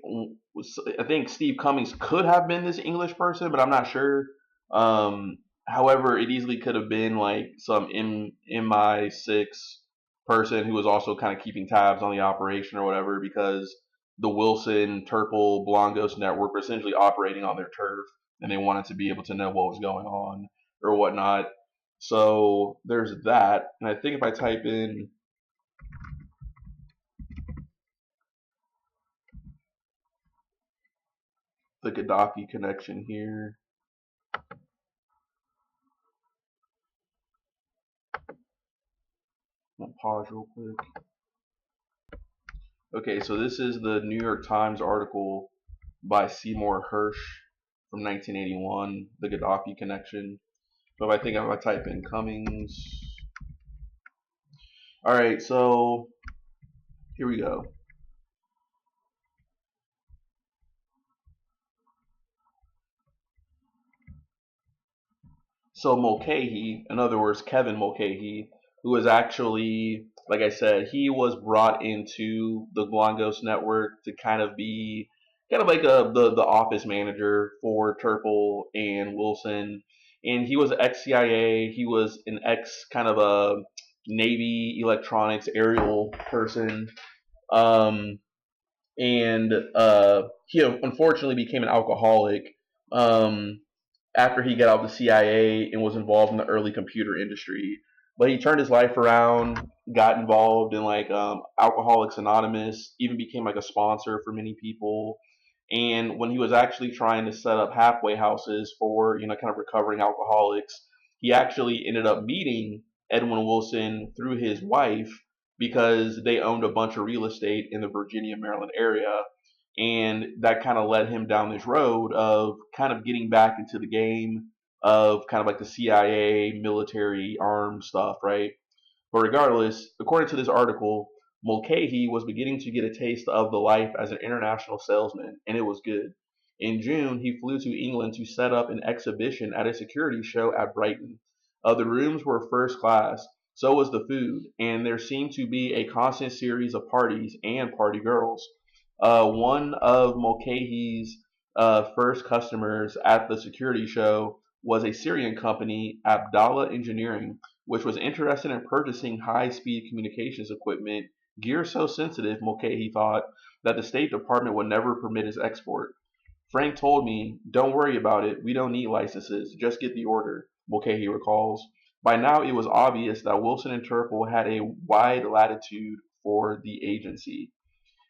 Steve Cummings could have been this English person, but I'm not sure. Um, However, it easily could have been like some MI6 person who was also kind of keeping tabs on the operation or whatever, because the Wilson, Turple, Blongos network were essentially operating on their turf, and they wanted to be able to know what was going on or whatnot. So there's that, and I think if I type in the Gaddafi connection here. I'll pause real quick. Okay, so this is the New York Times article by Seymour Hersh from 1981, the Gaddafi connection. So if I type in Cummings. All right, so here we go. So Mulcahy, in other words, Kevin Mulcahy, who was actually, like I said, he was brought into the Glongos network to kind of be kind of like the office manager for Turple and Wilson. And he was ex CIA. He was an ex kind of a Navy electronics aerial person. Um, and he unfortunately became an alcoholic after he got out of the CIA and was involved in the early computer industry. But he turned his life around, got involved in like Alcoholics Anonymous, even became like a sponsor for many people. And when he was actually trying to set up halfway houses for kind of recovering alcoholics, he actually ended up meeting Edwin Wilson through his wife because they owned a bunch of real estate in the Virginia, Maryland area, and that kind of led him down this road of kind of getting back into the game of kind of like the CIA military armed stuff, right? But regardless, according to this article, Mulcahy was beginning to get a taste of the life as an international salesman, and it was good. In June, he flew to England to set up an exhibition at a security show at Brighton. The rooms were first class, so was the food, and there seemed to be a constant series of parties and party girls. One of Mulcahy's first customers at the security show was a Syrian company, Abdallah Engineering, which was interested in purchasing high-speed communications equipment, gear so sensitive, Mulcahy thought, that the State Department would never permit its export. Frank told me, "Don't worry about it, we don't need licenses, just get the order," Mulcahy recalls. By now it was obvious that Wilson and Turple had a wide latitude for the agency.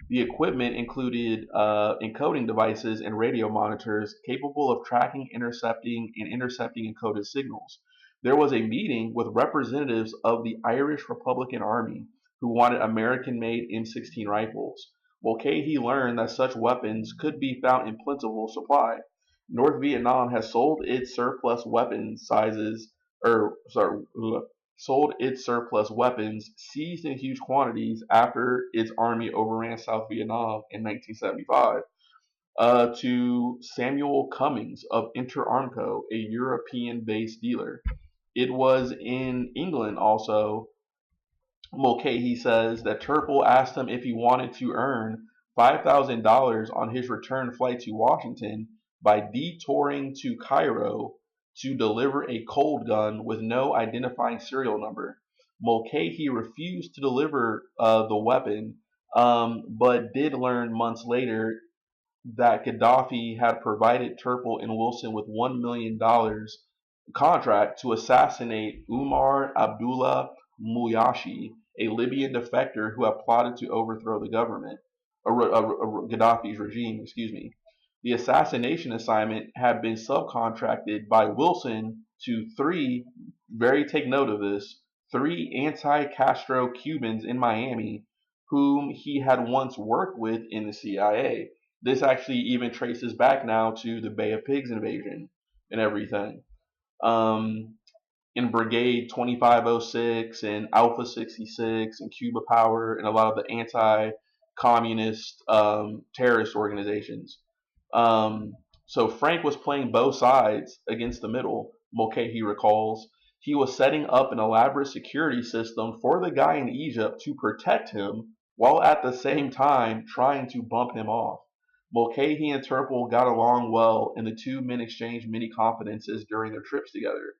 The equipment included encoding devices and radio monitors capable of tracking, intercepting encoded signals. There was a meeting with representatives of the Irish Republican Army who wanted American-made M16 rifles. Mulcahy learned that such weapons could be found in plentiful supply. North Vietnam has sold its surplus weapons sizes, or sorry, sold its surplus weapons seized in huge quantities after its army overran South Vietnam in 1975 to Samuel Cummings of Interarmco, a European-based dealer. It was in England also, Mulcahy says, that Turple asked him if he wanted to earn $5,000 on his return flight to Washington by detouring to Cairo to deliver a cold gun with no identifying serial number. Mulcahy refused to deliver the weapon, but did learn months later that Gaddafi had provided Turple and Wilson with $1 million contract to assassinate Umar Abdullah Muyashi, a Libyan defector who had plotted to overthrow the government, Gaddafi's regime, excuse me. The assassination assignment had been subcontracted by Wilson to take note of this, three anti-Castro Cubans in Miami whom he had once worked with in the CIA. This actually even traces back now to the Bay of Pigs invasion and everything. In Brigade 2506 and Alpha 66 and Cuba Power and a lot of the anti-communist terrorist organizations. So Frank was playing both sides against the middle, Mulcahy recalls. He was setting up an elaborate security system for the guy in Egypt to protect him while at the same time trying to bump him off. Mulcahy and Turple got along well, and the two men exchanged many confidences during their trips together.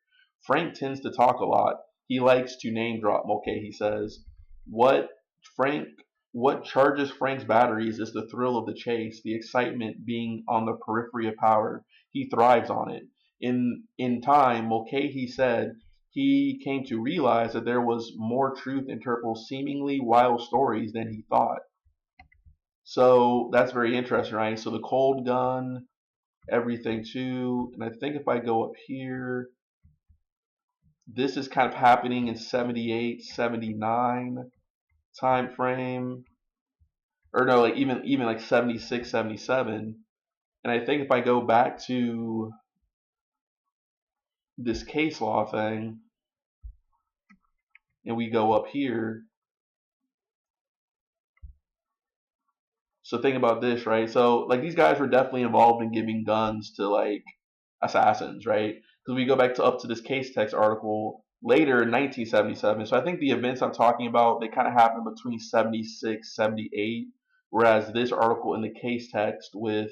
Frank tends to talk a lot. He likes to name drop, Mulcahy says. What Frank what charges Frank's batteries is the thrill of the chase, the excitement being on the periphery of power. He thrives on it. In time, Mulcahy said he came to realize that there was more truth in Turple's seemingly wild stories than he thought. So that's very interesting, right? So the cold gun, everything too. And I think if I go up here, this is kind of happening in 78, 79 time frame. Or no, like even like 76, 77. And I think if I go back to this case law thing and we go up here, so think about this, right? So like these guys were definitely involved in giving guns to like assassins, right? Because we go back to up to this case text article later in 1977. So I think the events I'm talking about, they kind of happened between 76, 78, whereas this article in the case text with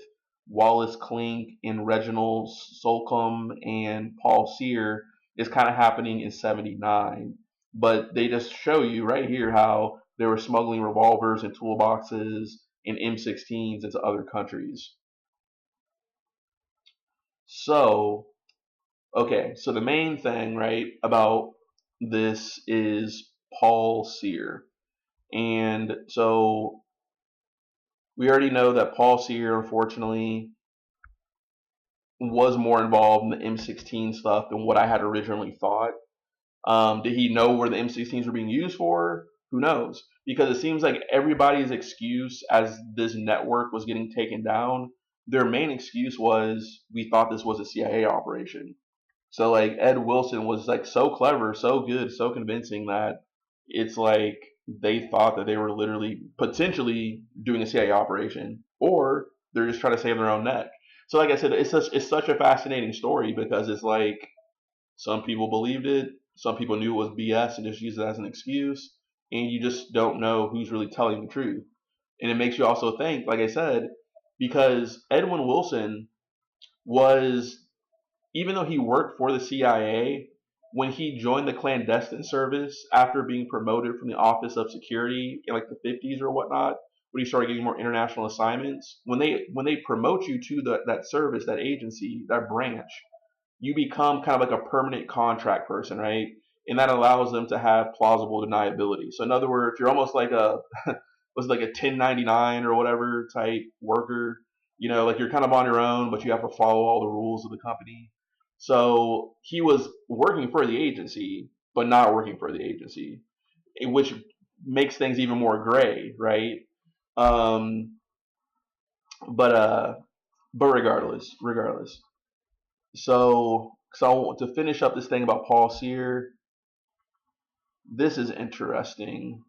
Wallace Klink and Reginald Solcombe and Paul Sear is kind of happening in 79. But they just show you right here how they were smuggling revolvers and toolboxes and M16s into other countries. So, okay, so the main thing, right, about this is Paul Sear. And so we already know that Paul Sear, unfortunately, was more involved in the M16 stuff than what I had originally thought. Did he know where the M16s were being used for? Who knows? Because it seems like everybody's excuse as this network was getting taken down, their main excuse was we thought this was a CIA operation. So like Ed Wilson was like so clever, so good, so convincing that it's like they thought that they were literally potentially doing a CIA operation, or they're just trying to save their own neck. So like I said, it's such a fascinating story because it's like some people believed it, some people knew it was BS and just used it as an excuse, and you just don't know who's really telling the truth. And it makes you also think, like I said, because Edwin Wilson was, even though he worked for the CIA, when he joined the clandestine service after being promoted from the Office of Security in like the 50s or whatnot, when he started getting more international assignments, when they promote you to that service, that agency, that branch, you become kind of like a permanent contract person, right? And that allows them to have plausible deniability. So in other words, you're almost like a was like a 1099 or whatever type worker. You know, like you're kind of on your own, but you have to follow all the rules of the company. So he was working for the agency, but not working for the agency, which makes things even more gray, right? Um, but regardless. So to finish up this thing about Paul Sear, this is interesting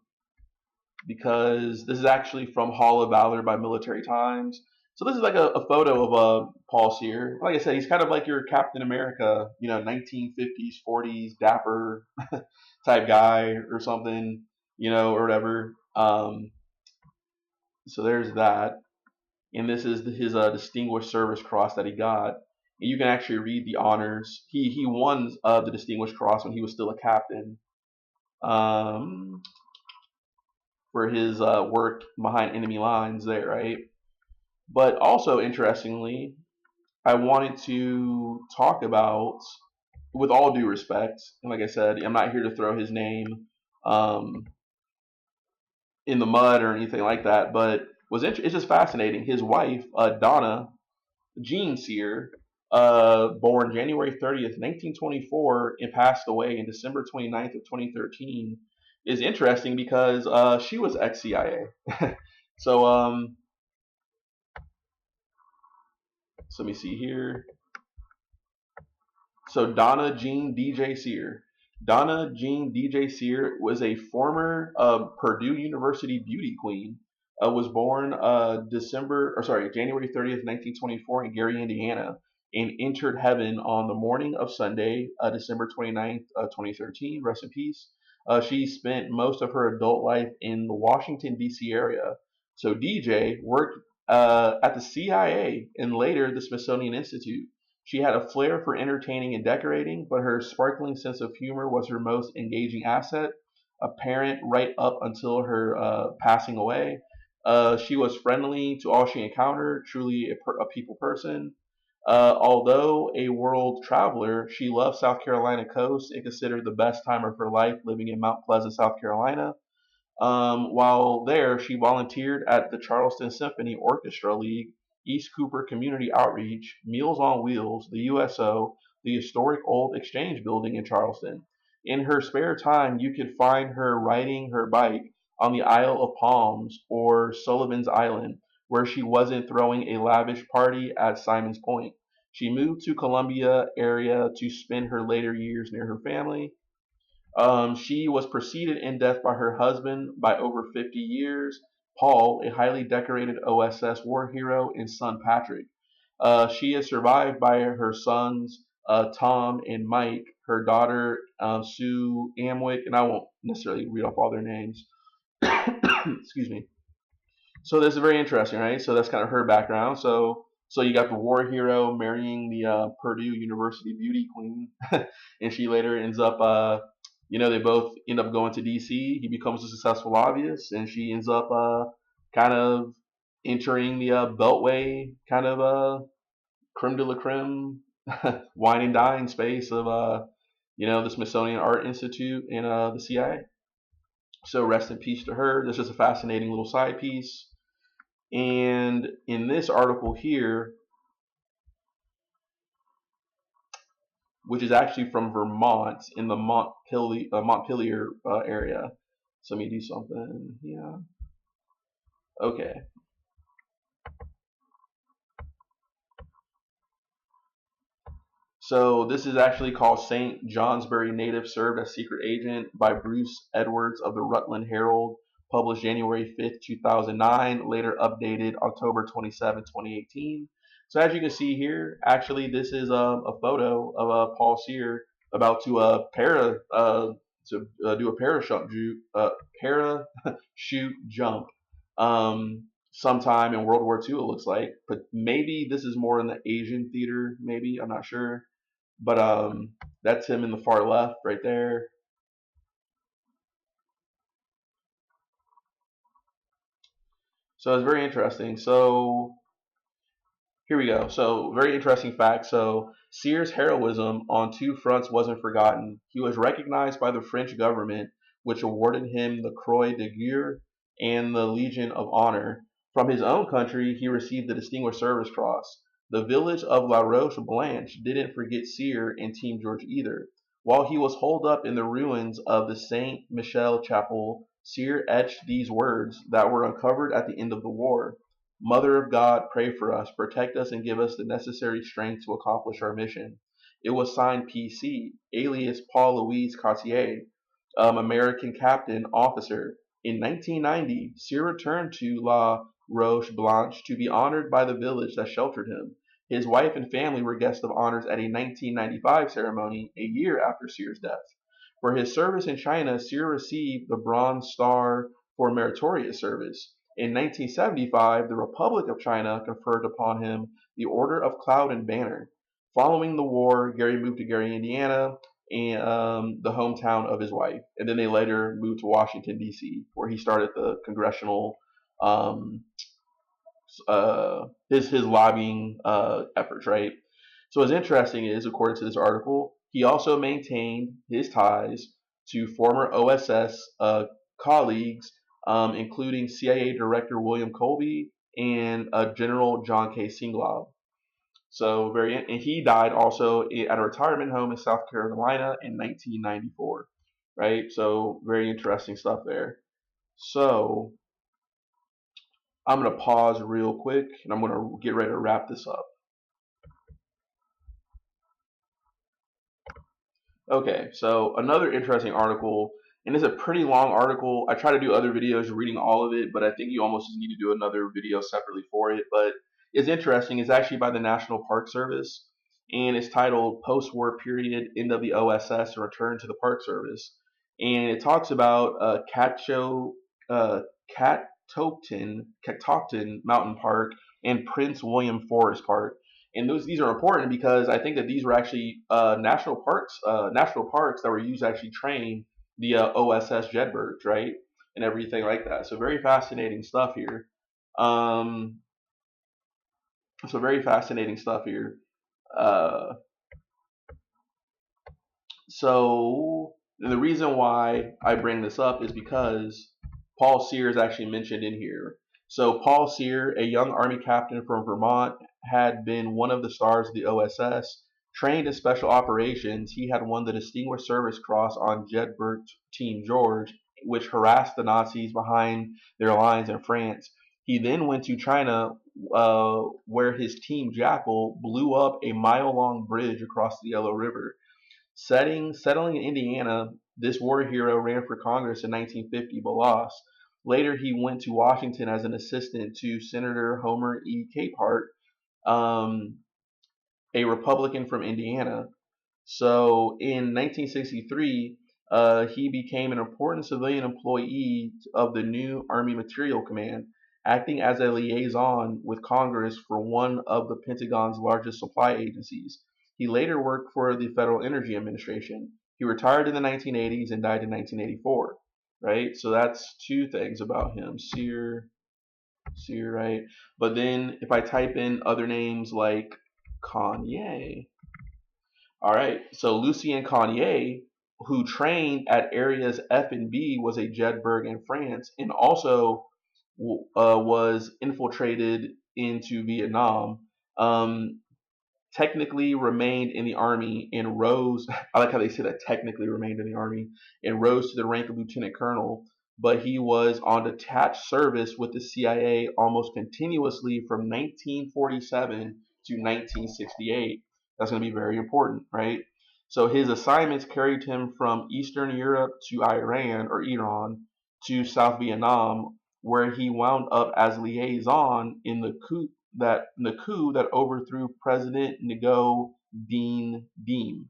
because this is actually from Hall of Valor by Military Times. So this is like a photo of Paul Sear. Like I said, he's kind of like your Captain America, 1950s, 40s, dapper type guy or something, or whatever. So there's that. And this is his Distinguished Service Cross that he got. And you can actually read the honors. He won the Distinguished Cross when he was still a captain, um, for his work behind enemy lines there, right? But also interestingly, I wanted to talk about, with all due respect, and like I said, I'm not here to throw his name um, in the mud or anything like that, but it's just fascinating. His wife, Donna Jean Sear, born January 30th, 1924, and passed away in December 29th of 2013, is interesting because she was ex-CIA. So let me see here. So Donna Jean DJ Sear. Donna Jean DJ Sear was a former Purdue University beauty queen. Was born January 30th, 1924 in Gary, Indiana, and entered heaven on the morning of Sunday, December 29th, 2013. Rest in peace. She spent most of her adult life in the Washington, D.C. area. So DJ worked at the CIA and later the Smithsonian Institute. She had a flair for entertaining and decorating, but her sparkling sense of humor was her most engaging asset, apparent right up until her passing away. She was friendly to all she encountered, truly a people person. Although a world traveler, she loved South Carolina coast and considered the best time of her life living in Mount Pleasant, South Carolina. While there, she volunteered at the Charleston Symphony Orchestra League, East Cooper Community Outreach, Meals on Wheels, the USO, the historic Old Exchange Building in Charleston. In her spare time, you could find her riding her bike on the Isle of Palms or Sullivan's Island, where she wasn't throwing a lavish party at Simon's Point. She moved to Columbia area to spend her later years near her family. She was preceded in death by her husband by over 50 years, Paul, a highly decorated OSS war hero, and son Patrick. She is survived by her sons, Tom and Mike, her daughter, Sue Amwick, and I won't necessarily read off all their names. Excuse me. So this is very interesting, right? So that's kind of her background. So you got the war hero marrying the Purdue University beauty queen, and she later ends up, they both end up going to DC. He becomes a successful lobbyist, and she ends up kind of entering the Beltway kind of creme de la creme wine and dine space of the Smithsonian Art Institute and the CIA. So rest in peace to her. This is a fascinating little side piece. And in this article here, which is actually from Vermont in the Montpelier area. So let me do something. Yeah. Okay. So this is actually called St. Johnsbury Native Served as Secret Agent by Bruce Edwards of the Rutland Herald, published January 5th, 2009, later updated October 27, 2018. So as you can see here, actually this is a photo of Paul Sear about to do a parachute jump sometime in World War II, it looks like. But maybe this is more in the Asian theater, maybe, I'm not sure. But that's him in the far left right there. So it's very interesting. So here we go. So very interesting fact. So Sears' heroism on two fronts wasn't forgotten. He was recognized by the French government, which awarded him the Croix de Guerre and the Legion of Honor. From his own country, he received the Distinguished Service Cross. The village of La Roche Blanche didn't forget Sear and Team George either. While he was holed up in the ruins of the Saint Michel Chapel, Sear etched these words that were uncovered at the end of the war. Mother of God, pray for us, protect us, and give us the necessary strength to accomplish our mission. It was signed PC, alias Paul Louis Cartier, American captain, officer. In 1990, Cyr returned to La Roche Blanche to be honored by the village that sheltered him. His wife and family were guests of honors at a 1995 ceremony, a year after Cyr's death. For his service in China, Cyr received the Bronze Star for meritorious service. In 1975, the Republic of China conferred upon him the Order of Cloud and Banner. Following the war, Gary moved to Gary, Indiana, and the hometown of his wife. And then they later moved to Washington, D.C., where he started the congressional, um, his lobbying efforts, right? So what's interesting is, according to this article, he also maintained his ties to former OSS colleagues, including CIA Director William Colby and General John K. Singlaub. So and he died also at a retirement home in South Carolina in 1994, right? So very interesting stuff there. So I'm gonna pause real quick and I'm gonna get ready to wrap this up. Okay, so another interesting article, and it's a pretty long article. I try to do other videos reading all of it, but I think you almost need to do another video separately for it. But it's interesting. It's actually by the National Park Service, and it's titled "Post-War Period NWOSS Return to the Park Service," and it talks about uh, Catoctin Mountain Park and Prince William Forest Park. And these are important because I think that these were actually national parks that were used to actually train the OSS Jedburghs, right, and everything like that. So very fascinating stuff here. Um, so very fascinating stuff here. Uh, so the reason why I bring this up is because Paul Sear is actually mentioned in here. So Paul Sear, a young Army captain from Vermont, had been one of the stars of the OSS. Trained in special operations, he had won the Distinguished Service Cross on Jedburgh Team George, which harassed the Nazis behind their lines in France. He then went to China, where his Team Jackal blew up a mile-long bridge across the Yellow River. Settling in Indiana, this war hero ran for Congress in 1950 but lost. Later, he went to Washington as an assistant to Senator Homer E. Capehart, um, a Republican from Indiana. So in 1963, he became an important civilian employee of the new Army Materiel Command, acting as a liaison with Congress for one of the Pentagon's largest supply agencies. He later worked for the Federal Energy Administration. He retired in the 1980s and died in 1984. Right? So that's two things about him. Sear Sear, right? But then if I type in other names like Kanye, all right, so Lucien Kanye, who trained at areas F and B, was a Jedburgh in France, and also was infiltrated into Vietnam. Um, Technically remained in the army and rose. I like how they say that technically remained in the army and rose to the rank of lieutenant colonel. But he was on detached service with the CIA almost continuously from 1947 to 1968. That's going to be very important, right? So his assignments carried him from Eastern Europe to Iran to South Vietnam, where he wound up as liaison in the coup that overthrew President Ngo Dinh. In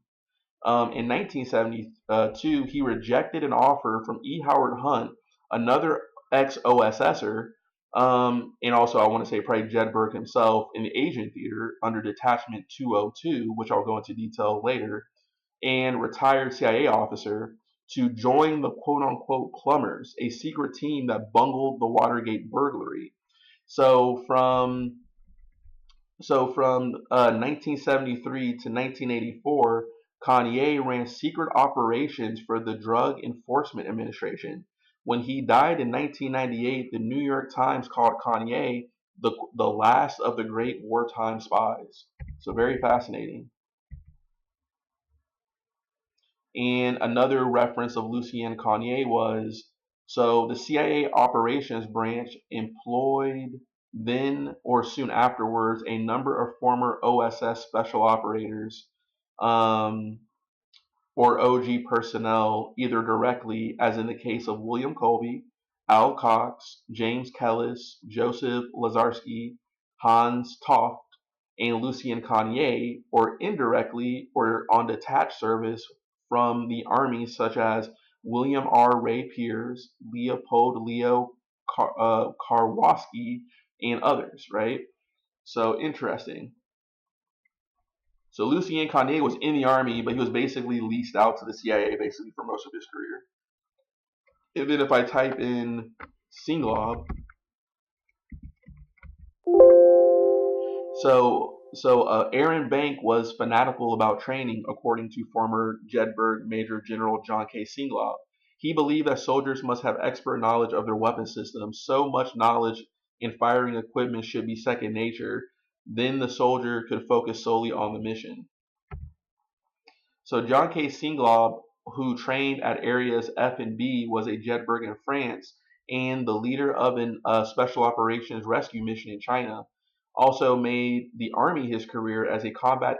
1972, he rejected an offer from E. Howard Hunt, another ex-OSSer, and also I want to say probably Jedburgh himself in the Asian theater under Detachment 202, which I'll go into detail later, and retired CIA officer to join the quote-unquote plumbers, a secret team that bungled the Watergate burglary. So from 1973 to 1984, Kanye ran secret operations for the Drug Enforcement Administration. When he died in 1998, the New York Times called Kanye the last of the great wartime spies. So very fascinating. And another reference of Lucien Kanye was so the CIA operations branch employed then or soon afterwards a number of former OSS special operators um, or OG personnel, either directly, as in the case of William Colby, Al Cox, James Kellis, Joseph Lazarski, Hans Toft, and Lucien Kanye, or indirectly or on detached service from the army, such as William R. Ray Piers, Leopold Leo Karwoski, and others, right? So interesting. So Lucien Kanye was in the army, but he was basically leased out to the CIA basically for most of his career. And then if I type in Singlaub, Aaron Bank was fanatical about training, according to former Jedburgh Major General John K. Singlaub. He believed that soldiers must have expert knowledge of their weapon systems. So much knowledge in firing equipment should be second nature. Then the soldier could focus solely on the mission. So John K. Singlaub, who trained at areas F and B, was a Jedburgh in France and the leader of an special operations rescue mission in China. Also made the Army his career as a combat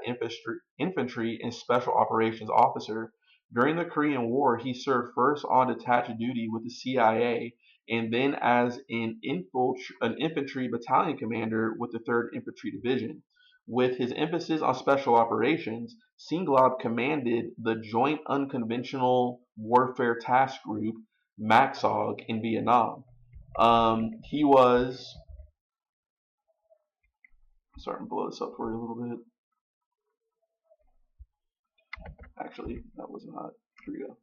infantry and special operations officer. During the Korean War, he served first on detached duty with the CIA and then as an infantry battalion commander with the 3rd Infantry Division. With his emphasis on special operations, Singlaub commanded the Joint Unconventional Warfare Task Group, MACSOG, in Vietnam. He was. Sorry, I'm blow this up for you a little bit. Actually, that was not. Here we go.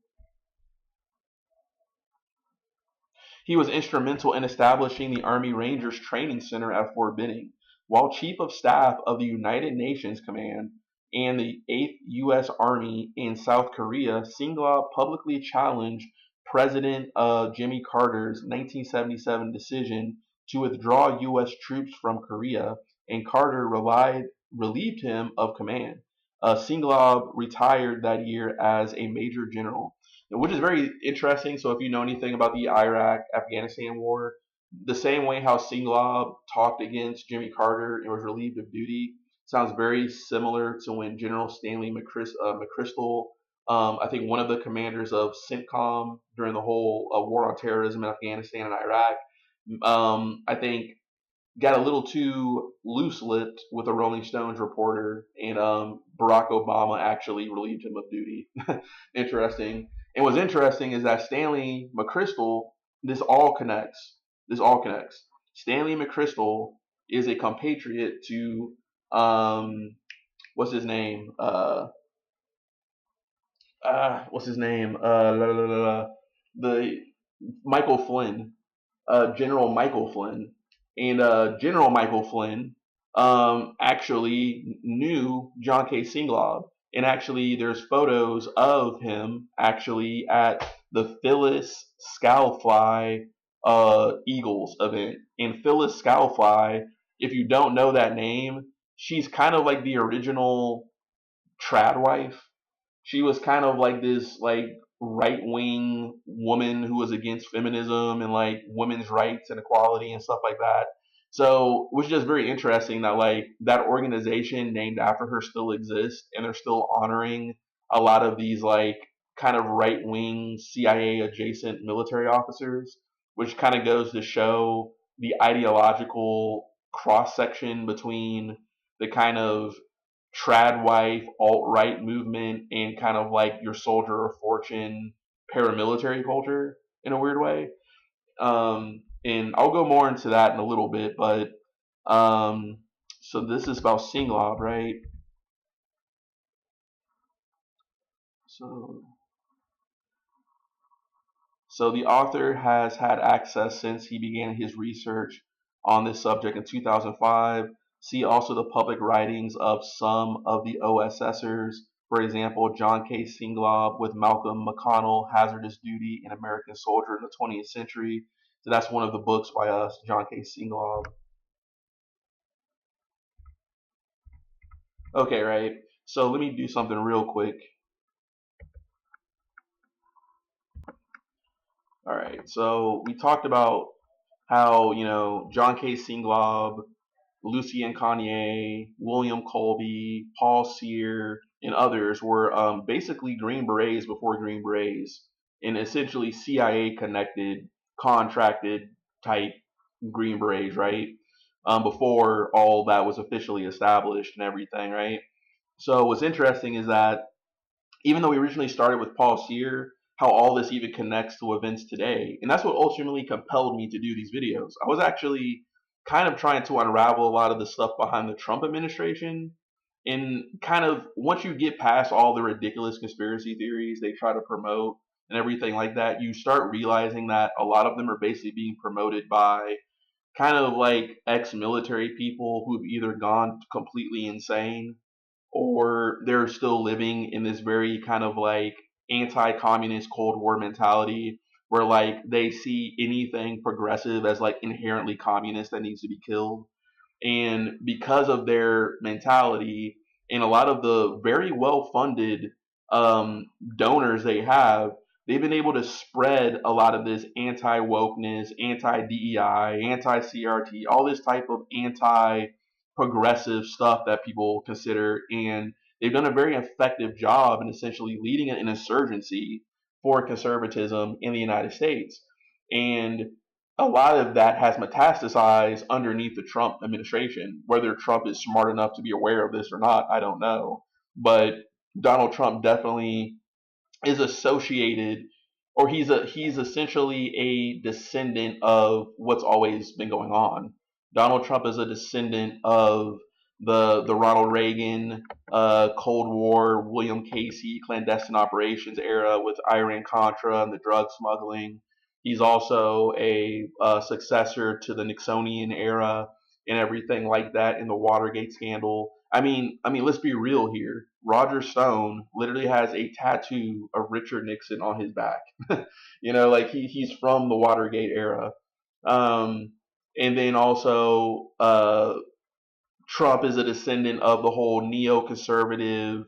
He was instrumental in establishing the Army Rangers Training Center at Fort Benning. While Chief of Staff of the United Nations Command and the 8th U.S. Army in South Korea, Singlaub publicly challenged President Jimmy Carter's 1977 decision to withdraw U.S. troops from Korea, and Carter relieved him of command. Singlaub retired that year as a major general, which is very interesting. So if you know anything about the Iraq-Afghanistan war, the same way how Singlaub talked against Jimmy Carter and was relieved of duty sounds very similar to when General Stanley McChrystal, I think one of the commanders of CENTCOM during the whole war on terrorism in Afghanistan and Iraq, I think got a little too loose-lipped with a Rolling Stones reporter, and Barack Obama actually relieved him of duty. Interesting. And what's interesting is that Stanley McChrystal, this all connects. This all connects. Stanley McChrystal is a compatriot to what's his name? What's his name? The Michael Flynn, General Michael Flynn, And General Michael Flynn actually knew John K. Singlaub. And actually, there's photos of him actually at the Phyllis Scowfly Eagles event. And Phyllis Scowfly, if you don't know that name, she's kind of like the original trad wife. She was kind of like this like right wing woman who was against feminism and like women's rights and equality and stuff like that. So, which is just very interesting that like that organization named after her still exists and they're still honoring a lot of these like kind of right wing CIA adjacent military officers, which kind of goes to show the ideological cross section between the kind of trad wife, alt right movement, and kind of like your soldier of fortune paramilitary culture in a weird way. And I'll go more into that in a little bit, but so this is about Singlaub, right? So So the author has had access since he began his research on this subject in 2005. See also the public writings of some of the OSSers. For example, John K. Singlaub with Malcolm McConnell, Hazardous Duty, an American Soldier in the 20th Century. So that's one of the books by John K. Singlaub. Okay, right. So let me do something real quick. All right. So we talked about how, John K. Singlaub, Lucien Conein, William Colby, Paul Sear, and others were basically Green Berets before Green Berets, and essentially CIA connected, contracted type Green Berets, right? Before all that was officially established and everything, right? So what's interesting is that even though we originally started with Paul Sear, how all this even connects to events today. And that's what ultimately compelled me to do these videos. I was actually kind of trying to unravel a lot of the stuff behind the Trump administration. And kind of once you get past all the ridiculous conspiracy theories they try to promote and everything like that, you start realizing that a lot of them are basically being promoted by kind of like ex military people who've either gone completely insane or they're still living in this very kind of like anti-communist Cold War mentality where like they see anything progressive as like inherently communist that needs to be killed. And because of their mentality and a lot of the very well funded um, donors they have, they've been able to spread a lot of this anti wokeness, anti DEI, anti CRT, all this type of anti progressive stuff that people consider. And they've done a very effective job in essentially leading an insurgency for conservatism in the United States. And a lot of that has metastasized underneath the Trump administration. Whether Trump is smart enough to be aware of this or not, I don't know. But Donald Trump definitely is associated, or he's essentially a descendant of what's always been going on. Donald Trump is a descendant of the Ronald Reagan Cold War, William Casey clandestine operations era with Iran Contra and the drug smuggling. He's also a successor to the Nixonian era and everything like that in the Watergate scandal. Let's be real here. Roger Stone literally has a tattoo of Richard Nixon on his back. Like he's from the Watergate era. Um, and then also, Trump is a descendant of the whole neoconservative,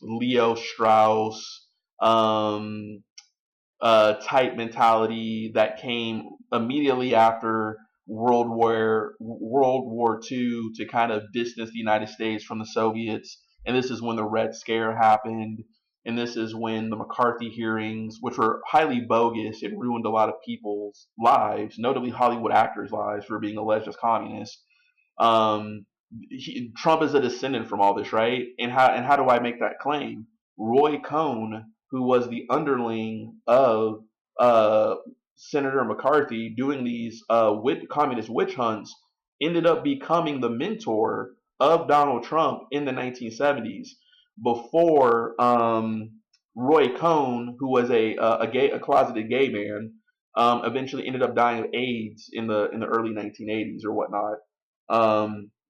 Leo Strauss, um, type mentality that came immediately after World War II to kind of distance the United States from the Soviets. And this is when the Red Scare happened. And this is when the McCarthy hearings, which were highly bogus and ruined a lot of people's lives, notably Hollywood actors' lives for being alleged as communists. Trump is a descendant from all this, right? And how do I make that claim? Roy Cohn, who was the underling of uh, Senator McCarthy doing these communist witch hunts, ended up becoming the mentor of Donald Trump in the 1970s. Before Roy Cohn, who was a closeted gay man, eventually ended up dying of AIDS in the early 1980s or whatnot.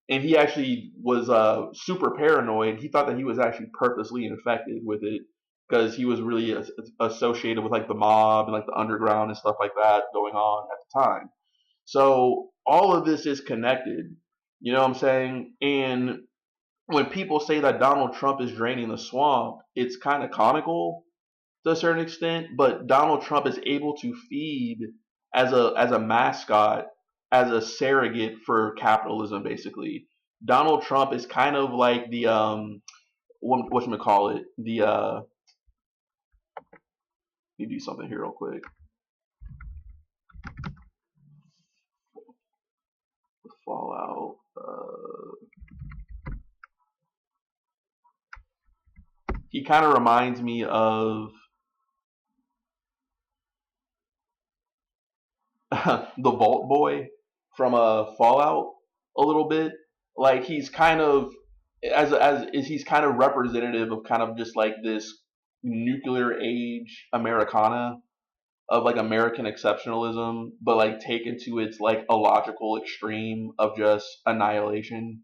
And he actually was super paranoid. He thought that he was actually purposely infected with it because he was really associated with like the mob and like the underground and stuff like that going on at the time. So all of this is connected. You know what I'm saying? And when people say that Donald Trump is draining the swamp, it's kind of comical to a certain extent, but Donald Trump is able to feed as a mascot, as a surrogate for capitalism. Basically, Donald Trump is kind of like the what you call it, the let me do something here real quick. Fallout. He kind of reminds me of the Vault Boy from Fallout a little bit. Like he's kind of as is he's kind of representative of kind of just like this nuclear age Americana of like American exceptionalism, but like taken to its like illogical extreme of just annihilation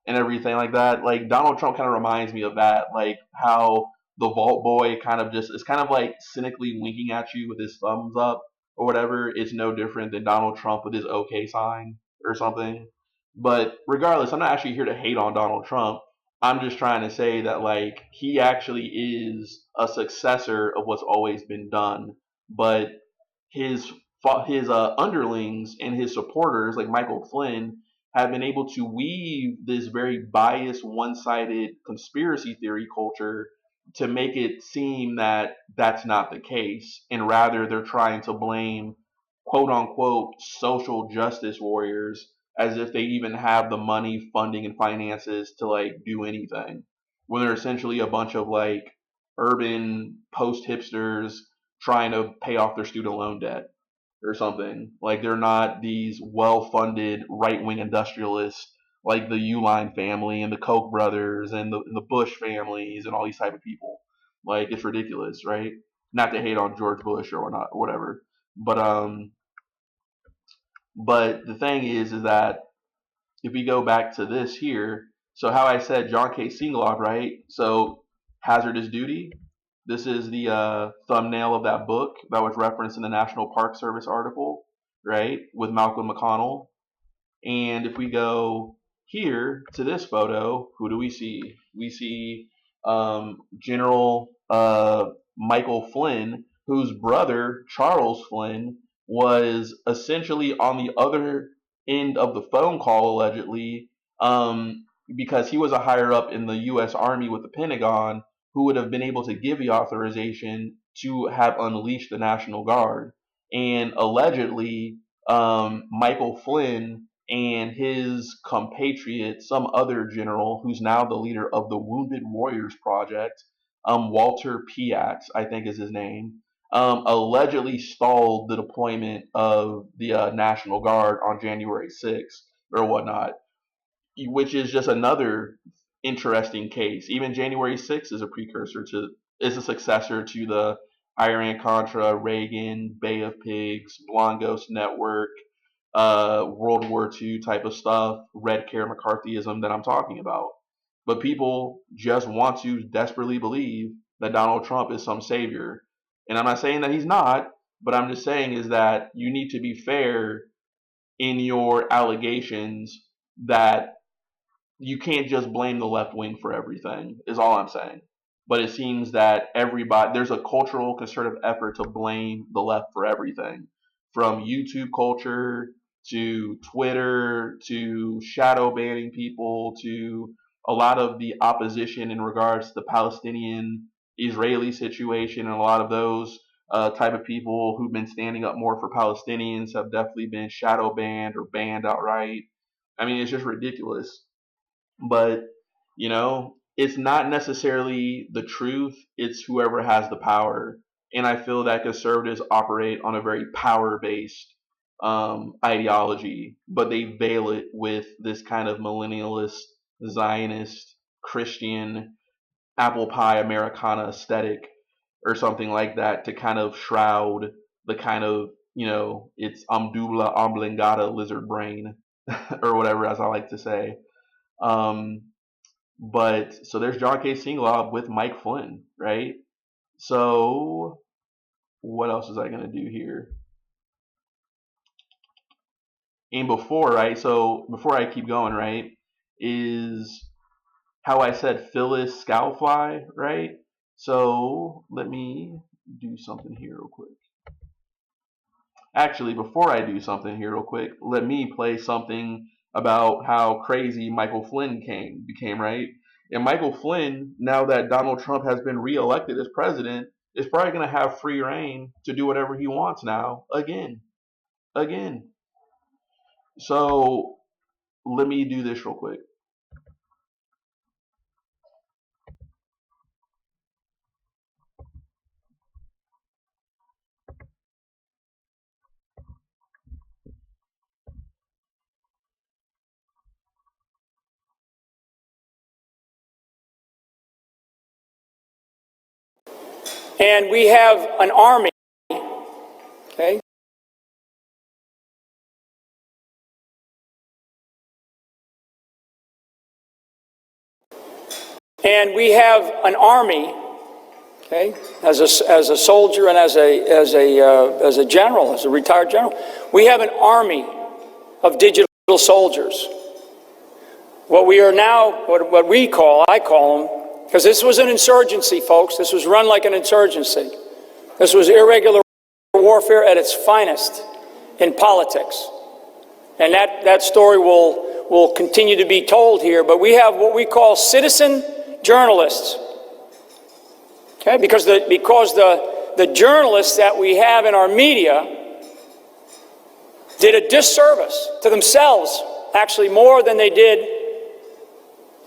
and everything like that. Like Donald Trump kind of reminds me of that, like how the Vault Boy kind of just is kind of like cynically winking at you with his thumbs up or whatever. It's no different than Donald Trump with his OK sign or something. But regardless, I'm not actually here to hate on Donald Trump. I'm just trying to say that like he actually is a successor of what's always been done, but his his underlings and his supporters, like Michael Flynn, have been able to weave this very biased, one-sided conspiracy theory culture to make it seem that that's not the case, and rather they're trying to blame quote unquote social justice warriors as if they even have the money, funding, and finances to like do anything, when they're essentially a bunch of like urban post hipsters trying to pay off their student loan debt or something. Like they're not these well-funded right-wing industrialists like the Uline family and the Koch brothers and the Bush families and all these type of people. Like it's ridiculous, right? Not to hate on George Bush or not, or whatever. But but the thing is that if we go back to this here, so how I said John K. Singlaub, right? So Hazardous Duty. This is the thumbnail of that book that was referenced in the National Park Service article, right, with Malcolm McConnell. And if we go here to this photo, who do we see? We see General Michael Flynn, whose brother, Charles Flynn, was essentially on the other end of the phone call, allegedly, because he was a higher up in the U.S. Army with the Pentagon who would have been able to give the authorization to have unleashed the National Guard. And allegedly, Michael Flynn and his compatriot, some other general who's now the leader of the Wounded Warriors Project, Walter Piatz, I think is his name, allegedly stalled the deployment of the National Guard on January 6th or whatnot, which is just another interesting case. Even January 6th is a successor to the Iran Contra, Reagan, Bay of Pigs, Blonde Ghost Network, World War II type of stuff, Red Care McCarthyism that I'm talking about. But people just want to desperately believe that Donald Trump is some savior. And I'm not saying that he's not, but I'm just saying is that you need to be fair in your allegations, that you can't just blame the left wing for everything, is all I'm saying. But it seems that there's a cultural concerted effort to blame the left for everything, from YouTube culture to Twitter to shadow banning people to a lot of the opposition in regards to the Palestinian Israeli situation. And a lot of those type of people who've been standing up more for Palestinians have definitely been shadow banned or banned outright. I mean, it's just ridiculous. But it's not necessarily the truth, it's whoever has the power. And I feel that conservatives operate on a very power based ideology, but they veil it with this kind of millennialist, Zionist, Christian, apple pie Americana aesthetic or something like that, to kind of shroud the kind of it's Amdula oblongata lizard brain, or whatever, as I like to say. Um, but so there's John K. Singlaub with Mike Flynn, right? So what else was I gonna do here? And before, right? So before I keep going, right, is how I said Phyllis Scoutfly, right? So let me do something here real quick. Actually, before I do something here real quick, let me play something about how crazy Michael Flynn became, right? And Michael Flynn, now that Donald Trump has been reelected as president, is probably going to have free reign to do whatever he wants now, again. So let me do this real quick. And we have an army, okay? And we have an army, okay, as a soldier and as a general, as a retired general. We have an army of digital soldiers. What we are now, what we call, I call them, because this was an insurgency, folks. This was run like an insurgency. This was irregular warfare at its finest in politics. And that story will continue to be told here. But we have what we call citizen journalists. Okay, because the journalists that we have in our media did a disservice to themselves, actually more than they did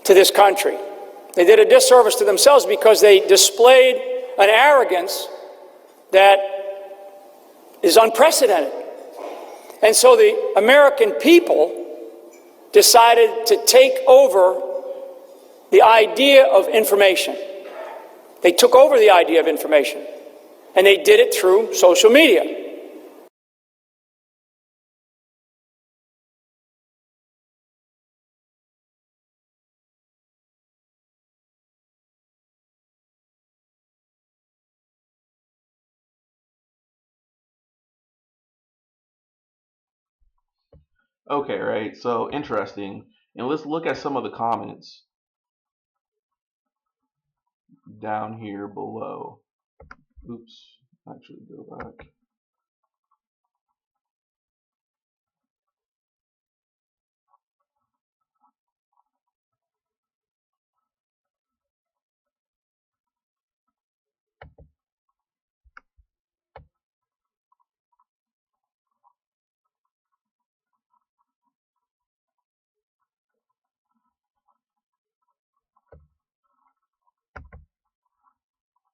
to this country. They did a disservice to themselves because they displayed an arrogance that is unprecedented. And so the American people decided to take over the idea of information. They took over the idea of information, and they did it through social media. Okay, right. So interesting. And let's look at some of the comments down here below. Oops. Actually, go back.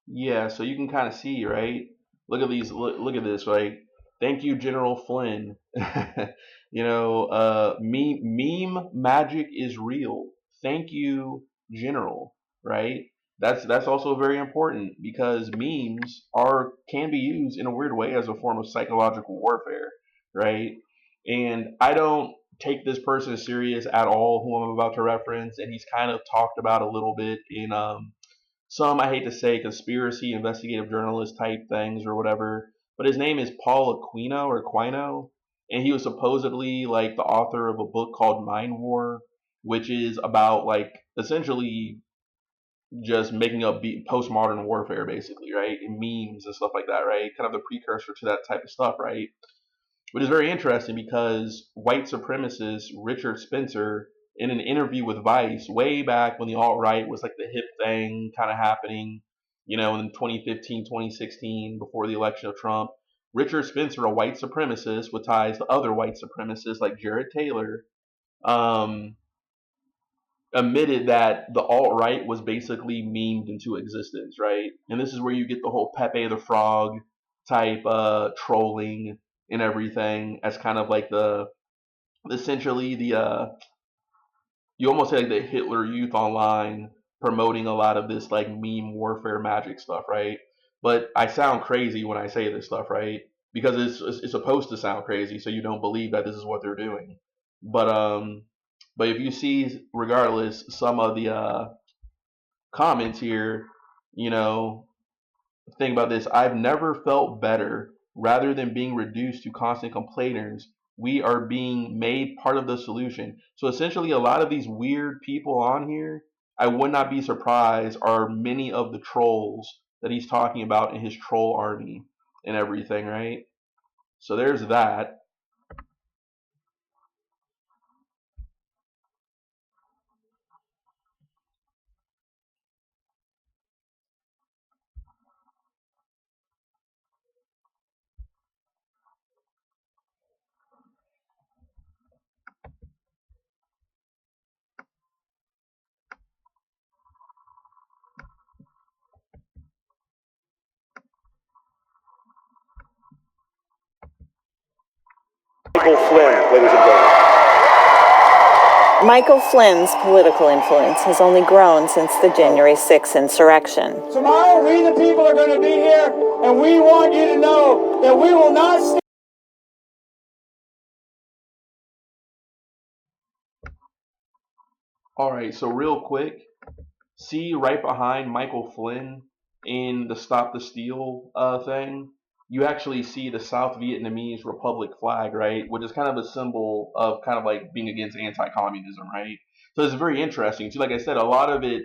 Yeah, so you can kind of see, right? Look at these. Look at this, right? Thank you, General Flynn. Meme magic is real. Thank you, General. Right? That's also very important because memes can be used in a weird way as a form of psychological warfare, right? And I don't take this person serious at all, who I'm about to reference, and he's kind of talked about a little bit in some, I hate to say, conspiracy investigative journalist type things or whatever, but his name is Paul Aquino, and he was supposedly like the author of a book called Mind War, which is about like essentially just making up postmodern warfare, basically, right? And memes and stuff like that, right? Kind of the precursor to that type of stuff, right? Which is very interesting because white supremacist Richard Spencer, in an interview with Vice way back when the alt-right was like the hip thing kind of happening, in 2015, 2016, before the election of Trump, Richard Spencer, a white supremacist with ties to other white supremacists like Jared Taylor, um, admitted that the alt-right was basically memed into existence, right? And this is where you get the whole Pepe the Frog type trolling and everything as kind of like the essentially the you almost say like the Hitler Youth Online promoting a lot of this like meme warfare magic stuff, right? But I sound crazy when I say this stuff, right? because it's supposed to sound crazy, so you don't believe that this is what they're doing. But if you see, regardless, some of the comments here, you know, think about this. I've never felt better. Rather than being reduced to constant complainers, we are being made part of the solution. So essentially, a lot of these weird people on here, I would not be surprised, are many of the trolls that he's talking about in his troll army and everything, right? So there's that. Michael Flynn, ladies and gentlemen. Michael Flynn's political influence has only grown since the January 6th insurrection. Tomorrow, we the people are going to be here, and we want you to know that we will not stand. All right, so real quick, see right behind Michael Flynn in the Stop the Steal thing, you actually see the South Vietnamese Republic flag, right? Which is kind of a symbol of kind of like being against anti-communism, right? So it's very interesting. See, like I said, a lot of it,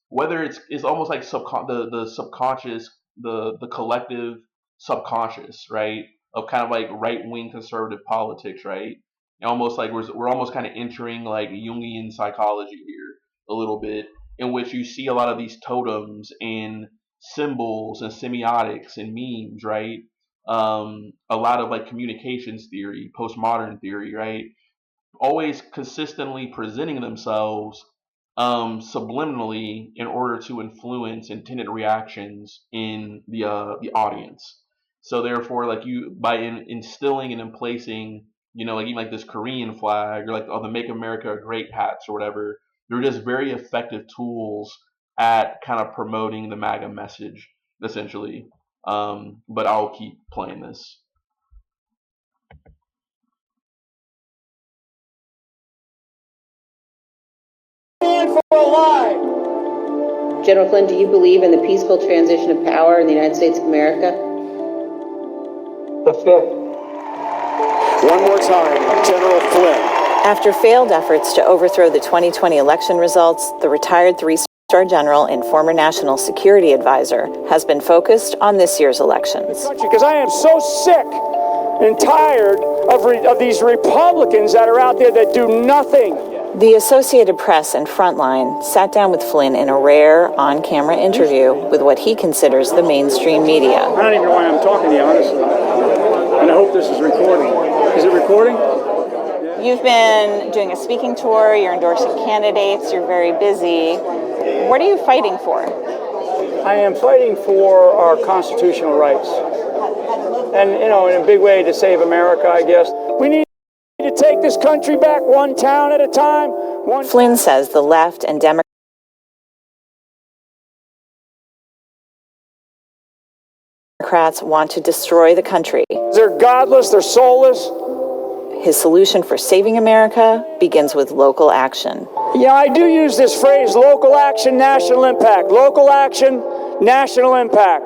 whether it's almost like the subconscious, the collective subconscious, right? Of kind of like right-wing conservative politics, right? Almost like we're almost kind of entering like Jungian psychology here a little bit, in which you see a lot of these totems and symbols and semiotics and memes, right? A lot of like communications theory, postmodern theory, right? Always consistently presenting themselves subliminally in order to influence intended reactions in the audience. So therefore, like you by instilling and emplacing, you know, like even like this Korean flag or like the Make America Great hats or whatever, they're just very effective tools at kind of promoting the MAGA message, essentially. But I'll keep playing this. For a lie. General Flynn, do you believe in the peaceful transition of power in the United States of America? The fifth. One more time, General Flynn. After failed efforts to overthrow the 2020 election results, the retired three-star general and former national security advisor has been focused on this year's elections. Because I am so sick and tired of these Republicans that are out there that do nothing. The Associated Press and Frontline sat down with Flynn in a rare on-camera interview with what he considers the mainstream media. I don't even know why I'm talking to you, honestly. And I hope this is recording. Is it recording? You've been doing a speaking tour, you're endorsing candidates, you're very busy. What are you fighting for? I am fighting for our constitutional rights. And, you know, in a big way to save America, I guess. We need to take this country back one town at a time. Flynn says the left and Democrats want to destroy the country. They're godless, they're soulless. His solution for saving America begins with local action. Yeah, I do use this phrase, local action, national impact. Local action, national impact.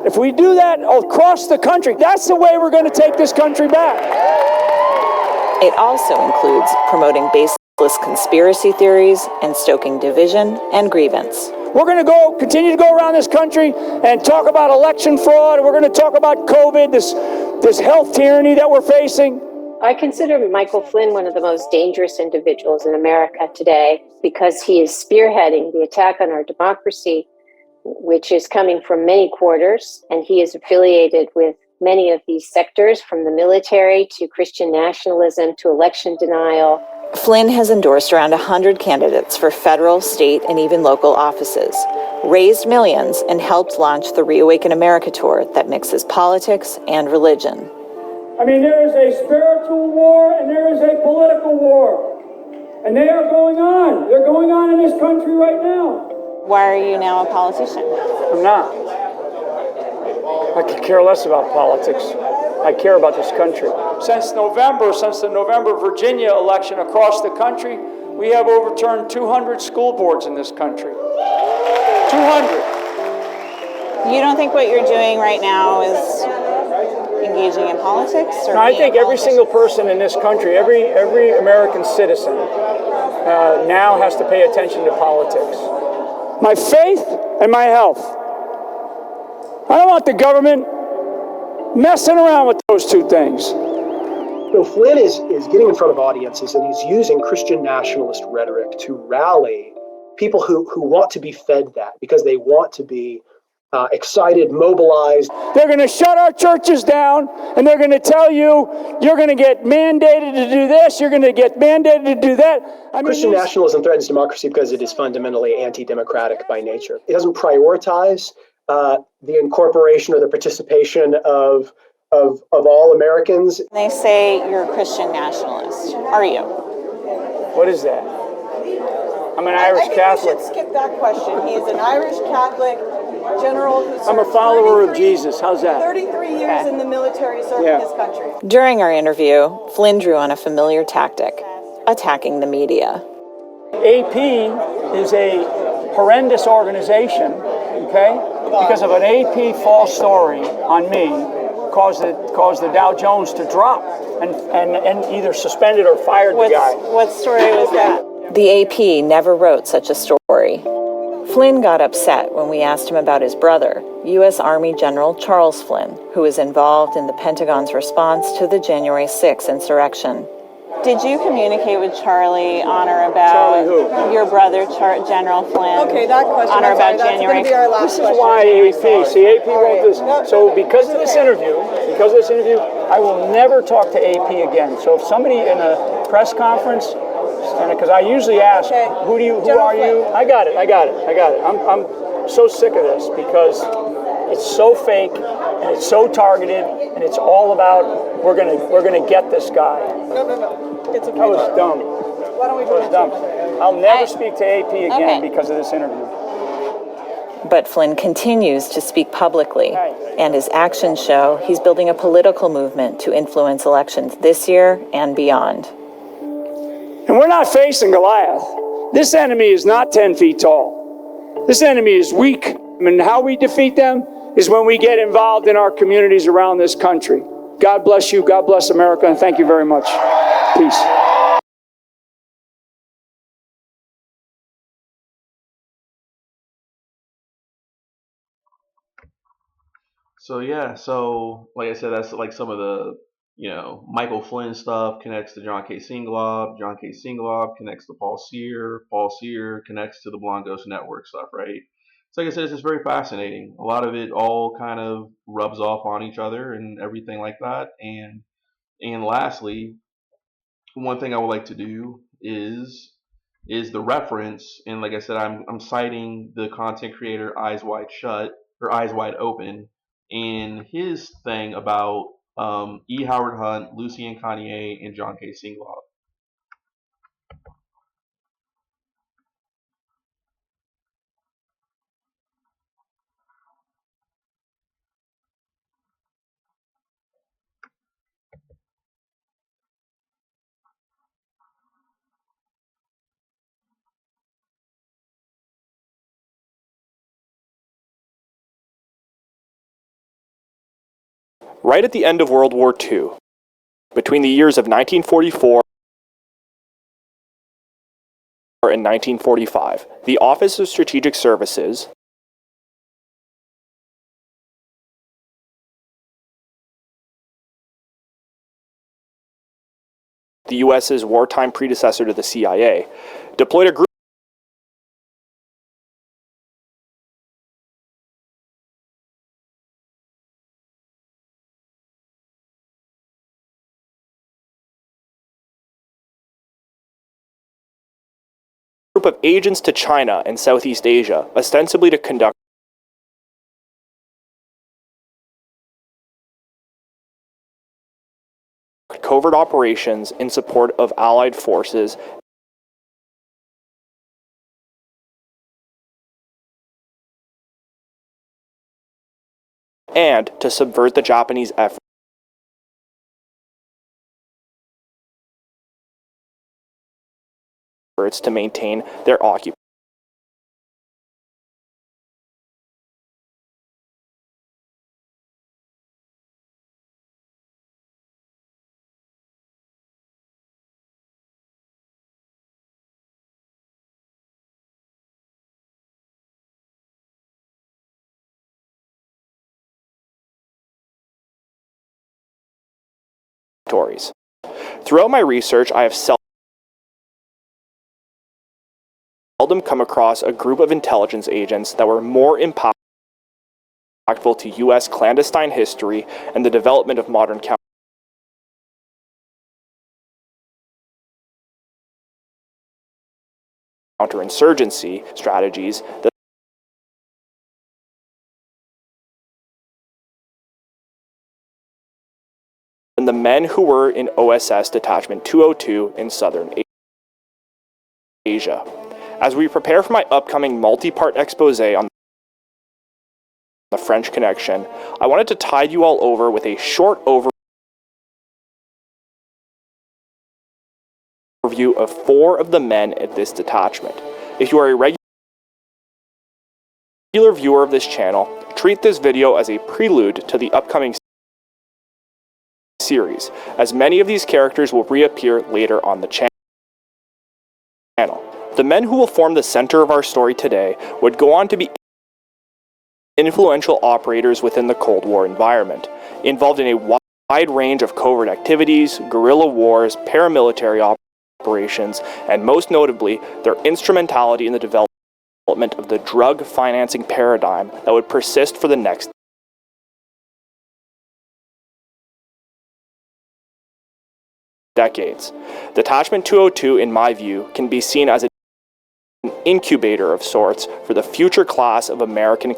If we do that across the country, that's the way we're going to take this country back. It also includes promoting baseless conspiracy theories and stoking division and grievance. We're going to continue to go around this country and talk about election fraud. We're going to talk about COVID, this health tyranny that we're facing. I consider Michael Flynn one of the most dangerous individuals in America today because he is spearheading the attack on our democracy, which is coming from many quarters, and he is affiliated with many of these sectors, from the military to Christian nationalism to election denial. Flynn has endorsed around 100 candidates for federal, state, and even local offices, raised millions, and helped launch the Reawaken America tour that mixes politics and religion. I mean, there is a spiritual war and there is a political war. And they are going on. They're going on in this country right now. Why are you now a politician? I'm not. I could care less about politics. I care about this country. Since the November Virginia election across the country, we have overturned 200 school boards in this country. 200. You don't think what you're doing right now is engaging in politics? Or no, I think every single person in this country, every American citizen now has to pay attention to politics. My faith and my health. I don't want the government messing around with those two things. So Flynn is getting in front of audiences and he's using Christian nationalist rhetoric to rally people who want to be fed that because they want to be excited, mobilized. They're going to shut our churches down, and they're going to tell you, you're going to get mandated to do this, you're going to get mandated to do that. Christian nationalism threatens democracy because it is fundamentally anti-democratic by nature. It doesn't prioritize the incorporation or the participation of all Americans. They say you're a Christian nationalist. Are you? What is that? I'm an Irish Catholic. We should skip that question. He's an Irish Catholic general who served I'm a follower of Jesus. How's that? 33 years in the military serving his country. During our interview, Flynn drew on a familiar tactic, attacking the media. AP is a horrendous organization, okay? Because of an AP false story on me caused the Dow Jones to drop and either suspended or fired the guy. What story was that? The AP never wrote such a story. Flynn got upset when we asked him about his brother, U.S. Army General Charles Flynn, who was involved in the Pentagon's response to the January 6th insurrection. Did you communicate with Charlie on or about your brother, General Flynn? Okay, that question. On or about January? This is why AP. See, AP won't do this. So because of this interview, I will never talk to AP again. So if somebody in a press conference, and because I usually ask, who are you? I got it. I'm so sick of this because it's so fake and it's so targeted and it's all about we're gonna get this guy. No. It's okay. That was dumb. Why don't we do it? Dumb. I'll never speak to AP again because of this interview. But Flynn continues to speak publicly, and his actions show he's building a political movement to influence elections this year and beyond. And we're not facing Goliath. This enemy is not 10 feet tall. This enemy is weak. And how we defeat them is when we get involved in our communities around this country. God bless you. God bless America. And thank you very much. Peace. So like I said, that's like some of the, Michael Flynn stuff connects to John K. Singlaub. John K. Singlaub connects to Paul Sear. Paul Sear connects to the Blonde Ghost Network stuff, right? So like I said, it's just very fascinating. A lot of it all kind of rubs off on each other and everything like that. And lastly, one thing I would like to do is the reference, and like I said, I'm citing the content creator Eyes Wide Shut or Eyes Wide Open in his thing about E. Howard Hunt, Lucien Kanye, and John K. Singlaub. Right at the end of World War II, between the years of 1944 and 1945, the Office of Strategic Services the U.S.'s wartime predecessor to the CIA, deployed a group of agents to China and Southeast Asia, ostensibly to conduct covert operations in support of Allied forces and to subvert the Japanese effort experts to maintain their occupancy. Throughout my research, I have seldom come across a group of intelligence agents that were more impactful to U.S. clandestine history and the development of modern counterinsurgency strategies than the men who were in OSS Detachment 202 in Southern Asia. As we prepare for my upcoming multi-part expose on the French Connection, I wanted to tide you all over with a short overview of 4 of the men at this detachment. If you are a regular viewer of this channel, treat this video as a prelude to the upcoming series, as many of these characters will reappear later on the channel. The men who will form the center of our story today would go on to be influential operators within the Cold War environment, involved in a wide range of covert activities, guerrilla wars, paramilitary operations, and most notably, their instrumentality in the development of the drug financing paradigm that would persist for the next decades. Detachment 202, in my view, can be seen as an incubator of sorts for the future class of American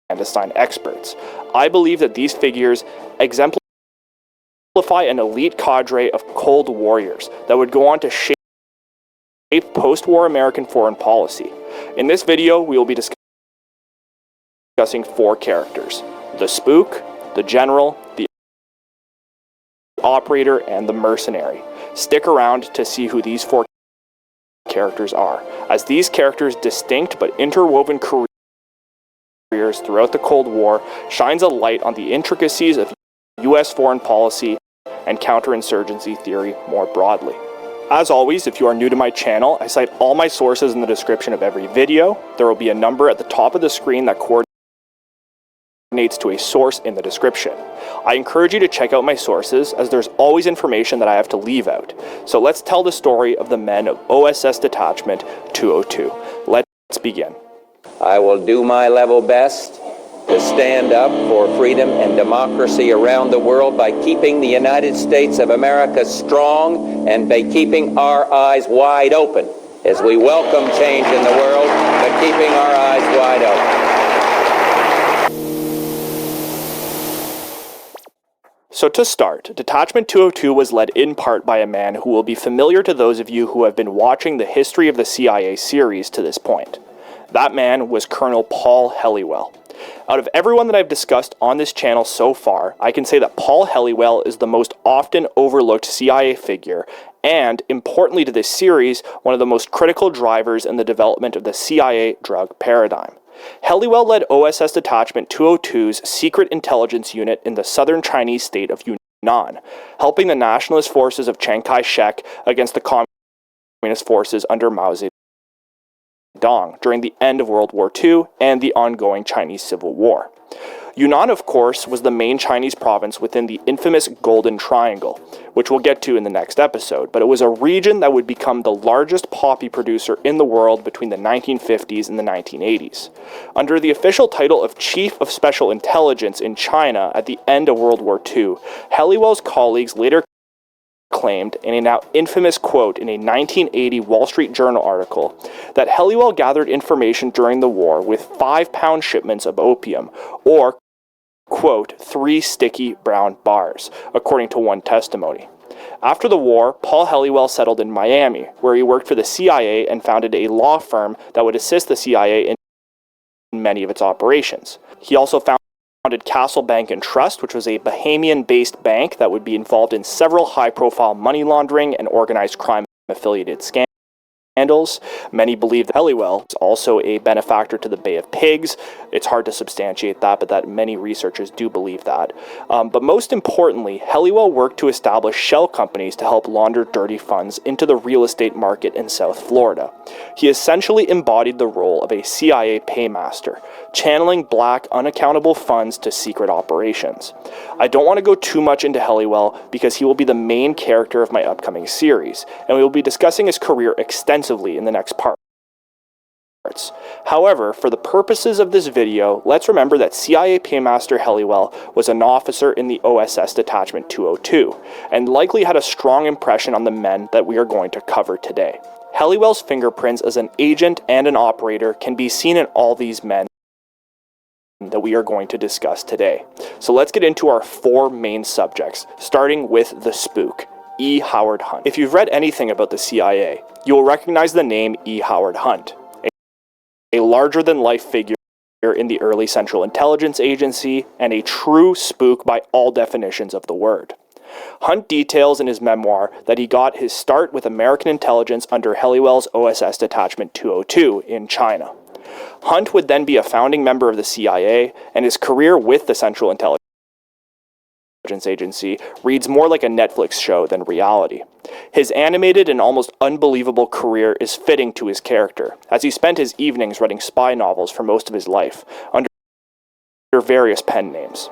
clandestine experts. I believe that these figures exemplify an elite cadre of cold warriors that would go on to shape post-war American foreign policy. In this video, we will be discussing 4 characters: the spook, the general, the operator, and the mercenary. Stick around to see who these 4 characters are, as these characters' distinct but interwoven careers throughout the Cold War shines a light on the intricacies of U.S. foreign policy and counterinsurgency theory more broadly. As always, if you are new to my channel, I cite all my sources in the description of every video. There will be a number at the top of the screen that coordinates to a source in the description. I encourage you to check out my sources, as there's always information that I have to leave out. So let's tell the story of the men of OSS Detachment 202. Let's begin. I will do my level best to stand up for freedom and democracy around the world by keeping the United States of America strong and by keeping our eyes wide open as we welcome change in the world, but keeping our eyes wide open. So to start, Detachment 202 was led in part by a man who will be familiar to those of you who have been watching the History of the CIA series to this point. That man was Colonel Paul Helliwell. Out of everyone that I've discussed on this channel so far, I can say that Paul Helliwell is the most often overlooked CIA figure, and, importantly to this series, one of the most critical drivers in the development of the CIA drug paradigm. Helliwell led OSS Detachment 202's secret intelligence unit in the southern Chinese state of Yunnan, helping the nationalist forces of Chiang Kai-shek against the communist forces under Mao Zedong during the end of World War II and the ongoing Chinese Civil War. Yunnan, of course, was the main Chinese province within the infamous Golden Triangle, which we'll get to in the next episode, but it was a region that would become the largest poppy producer in the world between the 1950s and the 1980s. Under the official title of Chief of Special Intelligence in China at the end of World War II, Helliwell's colleagues later claimed in a now infamous quote in a 1980 Wall Street Journal article that Helliwell gathered information during the war with 5-pound shipments of opium, or, quote, 3 sticky brown bars, according to one testimony. After the war, Paul Helliwell settled in Miami, where he worked for the CIA and founded a law firm that would assist the CIA in many of its operations. He also founded Castle Bank and Trust, which was a Bahamian-based bank that would be involved in several high-profile money laundering and organized crime-affiliated scams. scandals. Many believe that Helliwell is also a benefactor to the Bay of Pigs. It's hard to substantiate that, but that many researchers do believe that. But most importantly, Helliwell worked to establish shell companies to help launder dirty funds into the real estate market in South Florida. He essentially embodied the role of a CIA paymaster, channeling black, unaccountable funds to secret operations. I don't want to go too much into Helliwell because he will be the main character of my upcoming series, and we will be discussing his career extensively in the next parts. However, for the purposes of this video, let's remember that CIA paymaster Helliwell was an officer in the OSS Detachment 202, and likely had a strong impression on the men that we are going to cover today. Helliwell's fingerprints as an agent and an operator can be seen in all these men that we are going to discuss today. So let's get into our four main subjects, starting with the spook, E. Howard Hunt. If you've read anything about the CIA, you will recognize the name E. Howard Hunt, a larger-than-life figure in the early Central Intelligence Agency, and a true spook by all definitions of the word. Hunt details in his memoir that he got his start with American intelligence under Helliwell's OSS Detachment 202 in China. Hunt would then be a founding member of the CIA, and his career with the Central Intelligence Agency reads more like a Netflix show than reality. His animated and almost unbelievable career is fitting to his character, as he spent his evenings writing spy novels for most of his life, under various pen names.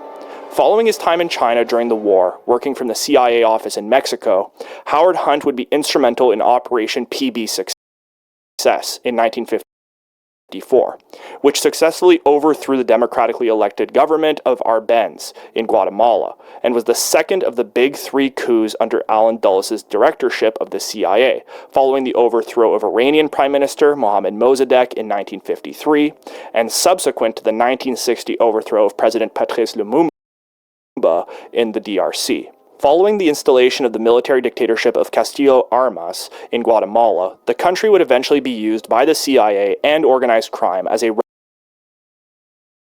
Following his time in China during the war, working from the CIA office in Mexico, Howard Hunt would be instrumental in Operation PB Success in 1954, which successfully overthrew the democratically elected government of Arbenz in Guatemala, and was the second of the big three coups under Allen Dulles' directorship of the CIA, following the overthrow of Iranian Prime Minister Mohammad Mossadegh in 1953, and subsequent to the 1960 overthrow of President Patry Loomis in the DRC. Following the installation of the military dictatorship of Castillo Armas in Guatemala, the country would eventually be used by the CIA and organized crime as a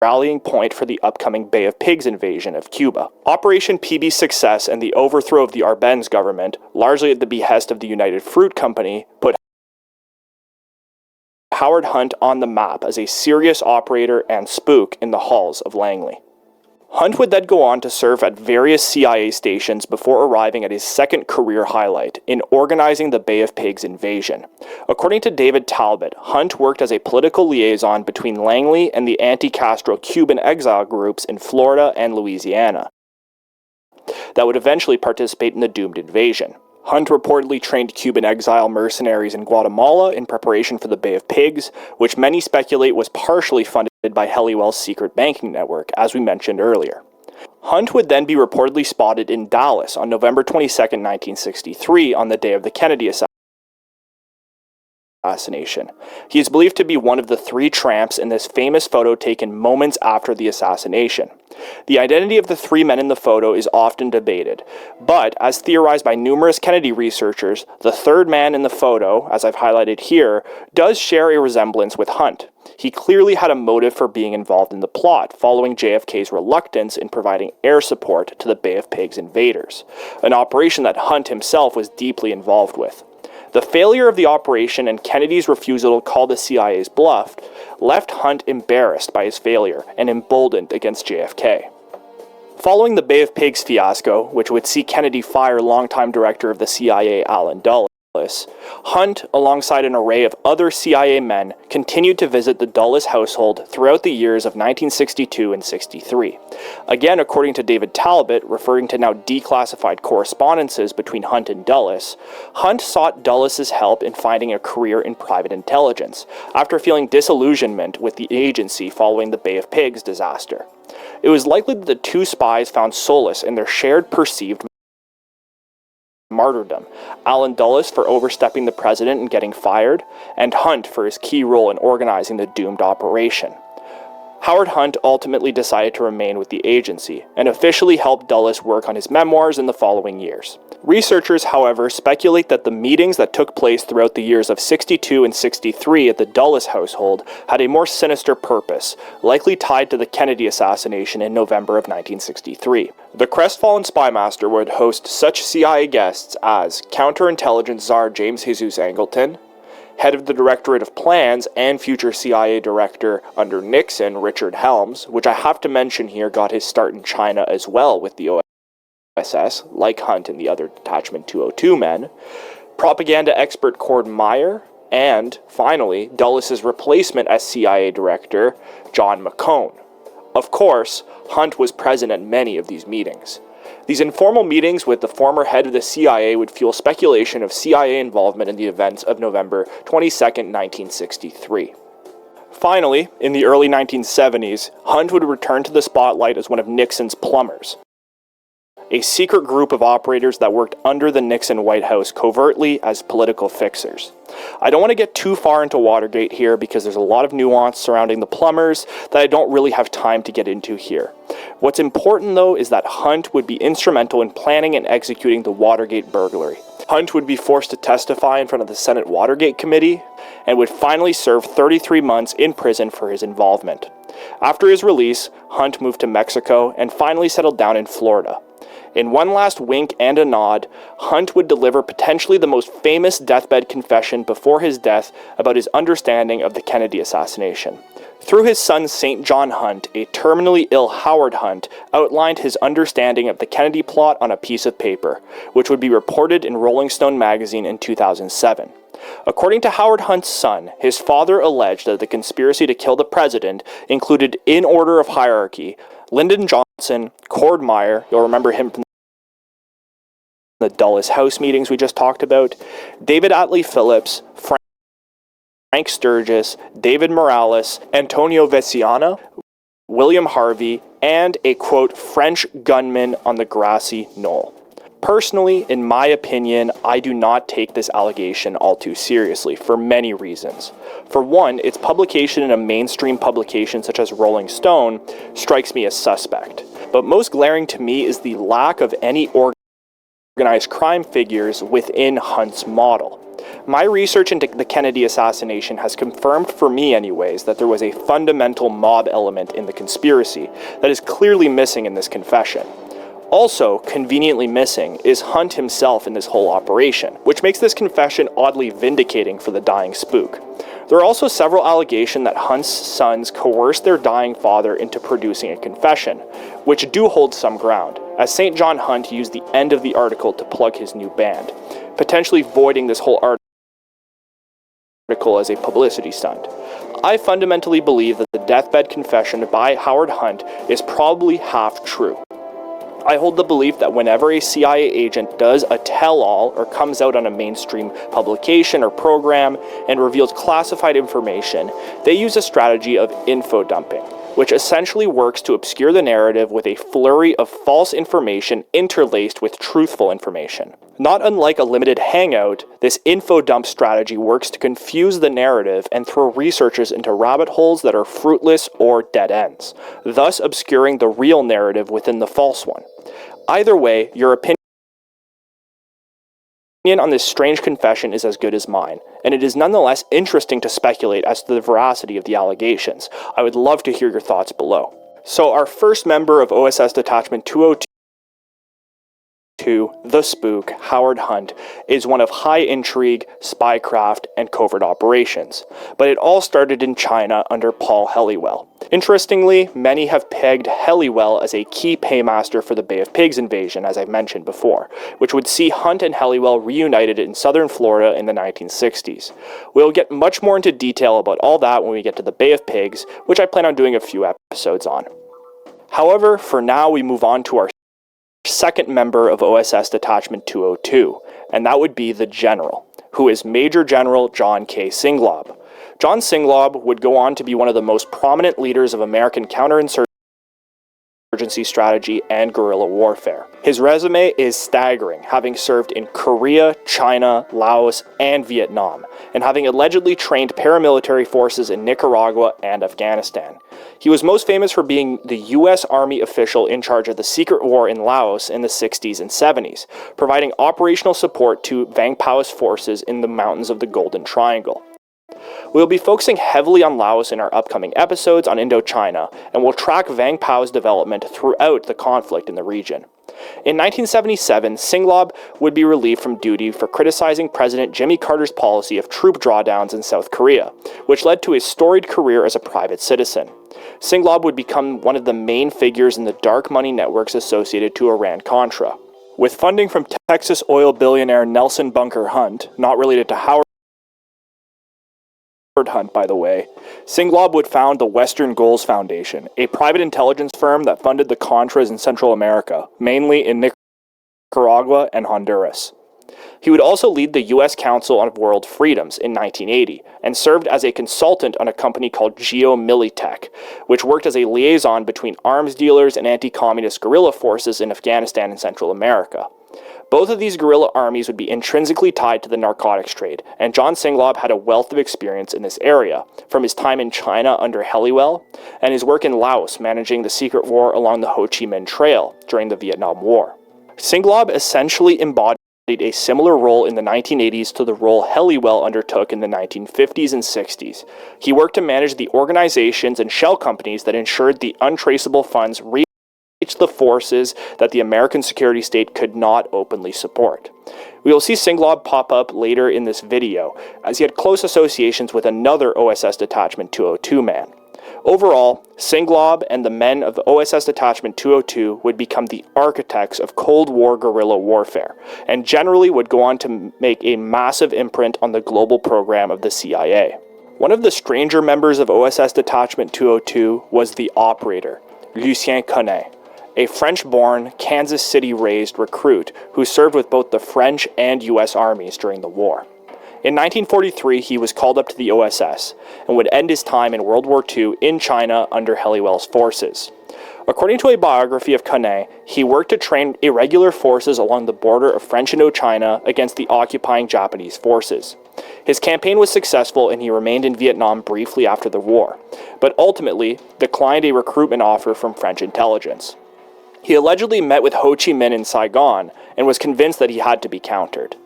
rallying point for the upcoming Bay of Pigs invasion of Cuba. Operation PB Success and the overthrow of the Arbenz government, largely at the behest of the United Fruit Company, put Howard Hunt on the map as a serious operator and spook in the halls of Langley. Hunt would then go on to serve at various CIA stations before arriving at his second career highlight in organizing the Bay of Pigs invasion. According to David Talbot, Hunt worked as a political liaison between Langley and the anti-Castro Cuban exile groups in Florida and Louisiana that would eventually participate in the doomed invasion. Hunt reportedly trained Cuban exile mercenaries in Guatemala in preparation for the Bay of Pigs, which many speculate was partially funded by Helliwell's secret banking network, as we mentioned earlier. Hunt would then be reportedly spotted in Dallas on November 22, 1963, on the day of the Kennedy assassination. He is believed to be one of the three tramps in this famous photo taken moments after the assassination. The identity of the three men in the photo is often debated, but as theorized by numerous Kennedy researchers, the third man in the photo, as I've highlighted here, does share a resemblance with Hunt. He clearly had a motive for being involved in the plot, following JFK's reluctance in providing air support to the Bay of Pigs invaders, an operation that Hunt himself was deeply involved with. The failure of the operation and Kennedy's refusal to call the CIA's bluff left Hunt embarrassed by his failure and emboldened against JFK. Following the Bay of Pigs fiasco, which would see Kennedy fire longtime director of the CIA Allen Dulles, Hunt, alongside an array of other CIA men, continued to visit the Dulles household throughout the years of 1962 and 63. Again, according to David Talbot, referring to now declassified correspondences between Hunt and Dulles, Hunt sought Dulles' help in finding a career in private intelligence, after feeling disillusionment with the agency following the Bay of Pigs disaster. It was likely that the two spies found solace in their shared perceived martyrdom, Allen Dulles for overstepping the president and getting fired, and Hunt for his key role in organizing the doomed operation. Howard Hunt ultimately decided to remain with the agency, and officially helped Dulles work on his memoirs in the following years. Researchers, however, speculate that the meetings that took place throughout the years of 62 and 63 at the Dulles household had a more sinister purpose, likely tied to the Kennedy assassination in November of 1963. The crestfallen spymaster would host such CIA guests as counterintelligence czar James Jesus Angleton, Head of the Directorate of Plans and future CIA director under Nixon, Richard Helms, which I have to mention here got his start in China as well with the OSS, like Hunt and the other Detachment 202 men, propaganda expert Cord Meyer, and, finally, Dulles' replacement as CIA director, John McCone. Of course, Hunt was present at many of these meetings. These informal meetings with the former head of the CIA would fuel speculation of CIA involvement in the events of November 22, 1963. Finally, in the early 1970s, Hunt would return to the spotlight as one of Nixon's plumbers, a secret group of operators that worked under the Nixon White House covertly as political fixers. I don't want to get too far into Watergate here because there's a lot of nuance surrounding the plumbers that I don't really have time to get into here. What's important though is that Hunt would be instrumental in planning and executing the Watergate burglary. Hunt would be forced to testify in front of the Senate Watergate Committee and would finally serve 33 months in prison for his involvement. After his release, Hunt moved to Mexico and finally settled down in Florida. In one last wink and a nod, Hunt would deliver potentially the most famous deathbed confession before his death about his understanding of the Kennedy assassination. Through his son St. John Hunt, a terminally ill Howard Hunt outlined his understanding of the Kennedy plot on a piece of paper, which would be reported in Rolling Stone magazine in 2007. According to Howard Hunt's son, his father alleged that the conspiracy to kill the president included, in order of hierarchy, Lyndon Johnson, Cord Meyer, you'll remember him from the Dulles House meetings we just talked about, David Atlee Phillips, Frank Sturgis, David Morales, Antonio Veciana, William Harvey, and a, quote, French gunman on the grassy knoll. Personally, in my opinion, I do not take this allegation all too seriously, for many reasons. For one, its publication in a mainstream publication such as Rolling Stone strikes me as suspect. But most glaring to me is the lack of any organized crime figures within Hunt's model. My research into the Kennedy assassination has confirmed for me anyways that there was a fundamental mob element in the conspiracy that is clearly missing in this confession. Also, conveniently missing is Hunt himself in this whole operation, which makes this confession oddly vindicating for the dying spook. There are also several allegations that Hunt's sons coerced their dying father into producing a confession, which do hold some ground, as St. John Hunt used the end of the article to plug his new band, potentially voiding this whole article as a publicity stunt. I fundamentally believe that the deathbed confession by Howard Hunt is probably half true. I hold the belief that whenever a CIA agent does a tell-all or comes out on a mainstream publication or program and reveals classified information, they use a strategy of info dumping, which essentially works to obscure the narrative with a flurry of false information interlaced with truthful information. Not unlike a limited hangout, this info dump strategy works to confuse the narrative and throw researchers into rabbit holes that are fruitless or dead ends, thus obscuring the real narrative within the false one. Either way, your opinion on this strange confession is as good as mine, and it is nonetheless interesting to speculate as to the veracity of the allegations. I would love to hear your thoughts below. So our first member of OSS Detachment 202, the spook, Howard Hunt, is one of high intrigue, spycraft, and covert operations. But it all started in China under Paul Helliwell. Interestingly, many have pegged Helliwell as a key paymaster for the Bay of Pigs invasion, as I've mentioned before, which would see Hunt and Helliwell reunited in southern Florida in the 1960s. We'll get much more into detail about all that when we get to the Bay of Pigs, which I plan on doing a few episodes on. However, for now we move on to our second member of OSS Detachment 202, and that would be the General, who is Major General John K. Singlaub. John Singlaub would go on to be one of the most prominent leaders of American counterinsurgency strategy and guerrilla warfare. His resume is staggering, having served in Korea, China, Laos, and Vietnam, and having allegedly trained paramilitary forces in Nicaragua and Afghanistan. He was most famous for being the U.S. Army official in charge of the secret war in Laos in the 60s and 70s, providing operational support to Vang Pao's forces in the mountains of the Golden Triangle. We'll be focusing heavily on Laos in our upcoming episodes on Indochina, and we'll track Vang Pao's development throughout the conflict in the region. In 1977, Singlaub would be relieved from duty for criticizing President Jimmy Carter's policy of troop drawdowns in South Korea, which led to his storied career as a private citizen. Singlaub would become one of the main figures in the dark money networks associated to Iran Contra. With funding from Texas oil billionaire Nelson Bunker Hunt, not related to Howard Hunt, by the way, Singlaub would found the Western Goals Foundation, a private intelligence firm that funded the Contras in Central America, mainly in Nicaragua and Honduras. He would also lead the U.S. Council on World Freedoms in 1980, and served as a consultant on a company called GeoMilitech, which worked as a liaison between arms dealers and anti-communist guerrilla forces in Afghanistan and Central America. Both of these guerrilla armies would be intrinsically tied to the narcotics trade, and John Singlaub had a wealth of experience in this area, from his time in China under Hemingway and his work in Laos managing the secret war along the Ho Chi Minh Trail during the Vietnam War. Singlaub essentially embodied a similar role in the 1980s to the role Hemingway undertook in the 1950s and 60s. He worked to manage the organizations and shell companies that ensured the untraceable funds reached the forces that the American security state could not openly support. We will see Singlaub pop up later in this video, as he had close associations with another OSS Detachment 202 man. Overall, Singlaub and the men of the OSS Detachment 202 would become the architects of Cold War guerrilla warfare, and generally would go on to make a massive imprint on the global program of the CIA. One of the stranger members of OSS Detachment 202 was the operator, Lucien Conein, a French-born, Kansas City-raised recruit who served with both the French and U.S. armies during the war. In 1943, he was called up to the OSS, and would end his time in World War II in China under Hemingway's forces. According to a biography of Conein, he worked to train irregular forces along the border of French Indochina against the occupying Japanese forces. His campaign was successful, and he remained in Vietnam briefly after the war, but ultimately declined a recruitment offer from French intelligence. He allegedly met with Ho Chi Minh in Saigon, and was convinced that he had to be countered.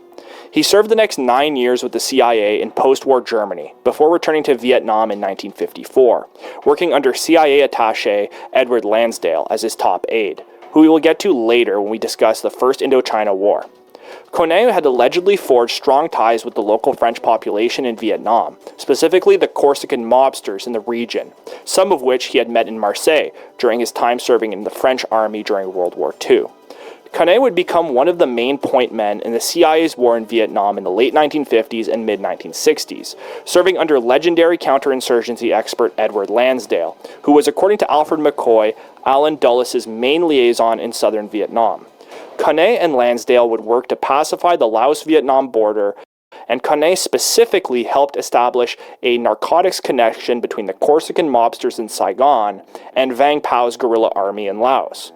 He served the next 9 years with the CIA in post-war Germany, before returning to Vietnam in 1954, working under CIA attaché Edward Lansdale as his top aide, who we will get to later when we discuss the First Indochina War. Conein had allegedly forged strong ties with the local French population in Vietnam, specifically the Corsican mobsters in the region, some of which he had met in Marseille during his time serving in the French army during World War II. Conein would become one of the main point men in the CIA's war in Vietnam in the late 1950s and mid-1960s, serving under legendary counterinsurgency expert Edward Lansdale, who was, according to Alfred McCoy, Allen Dulles' main liaison in southern Vietnam. Conein and Lansdale would work to pacify the Laos-Vietnam border, and Conein specifically helped establish a narcotics connection between the Corsican mobsters in Saigon and Vang Pao's guerrilla army in Laos.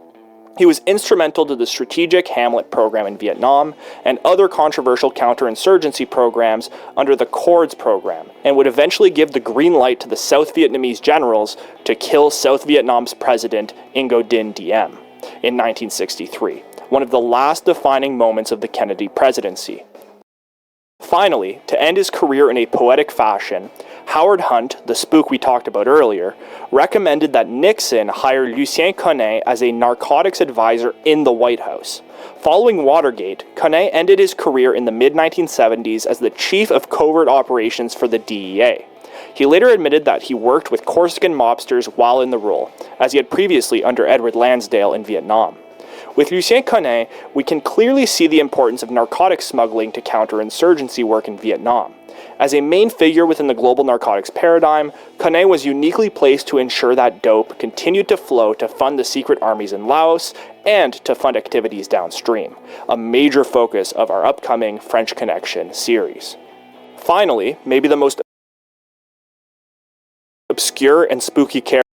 He was instrumental to the strategic Hamlet program in Vietnam and other controversial counterinsurgency programs under the Cords program, and would eventually give the green light to the South Vietnamese generals to kill South Vietnam's president Ngo Dinh Diem in 1963, one of the last defining moments of the Kennedy presidency. Finally, to end his career in a poetic fashion, Howard Hunt, the spook we talked about earlier, recommended that Nixon hire Lucien Conein as a narcotics advisor in the White House. Following Watergate, Conein ended his career in the mid-1970s as the chief of covert operations for the DEA. He later admitted that he worked with Corsican mobsters while in the role, as he had previously under Edward Lansdale in Vietnam. With Lucien Conein, we can clearly see the importance of narcotics smuggling to counterinsurgency work in Vietnam. As a main figure within the global narcotics paradigm, Conein was uniquely placed to ensure that dope continued to flow to fund the secret armies in Laos and to fund activities downstream, a major focus of our upcoming French Connection series. Finally, maybe the most obscure and spooky character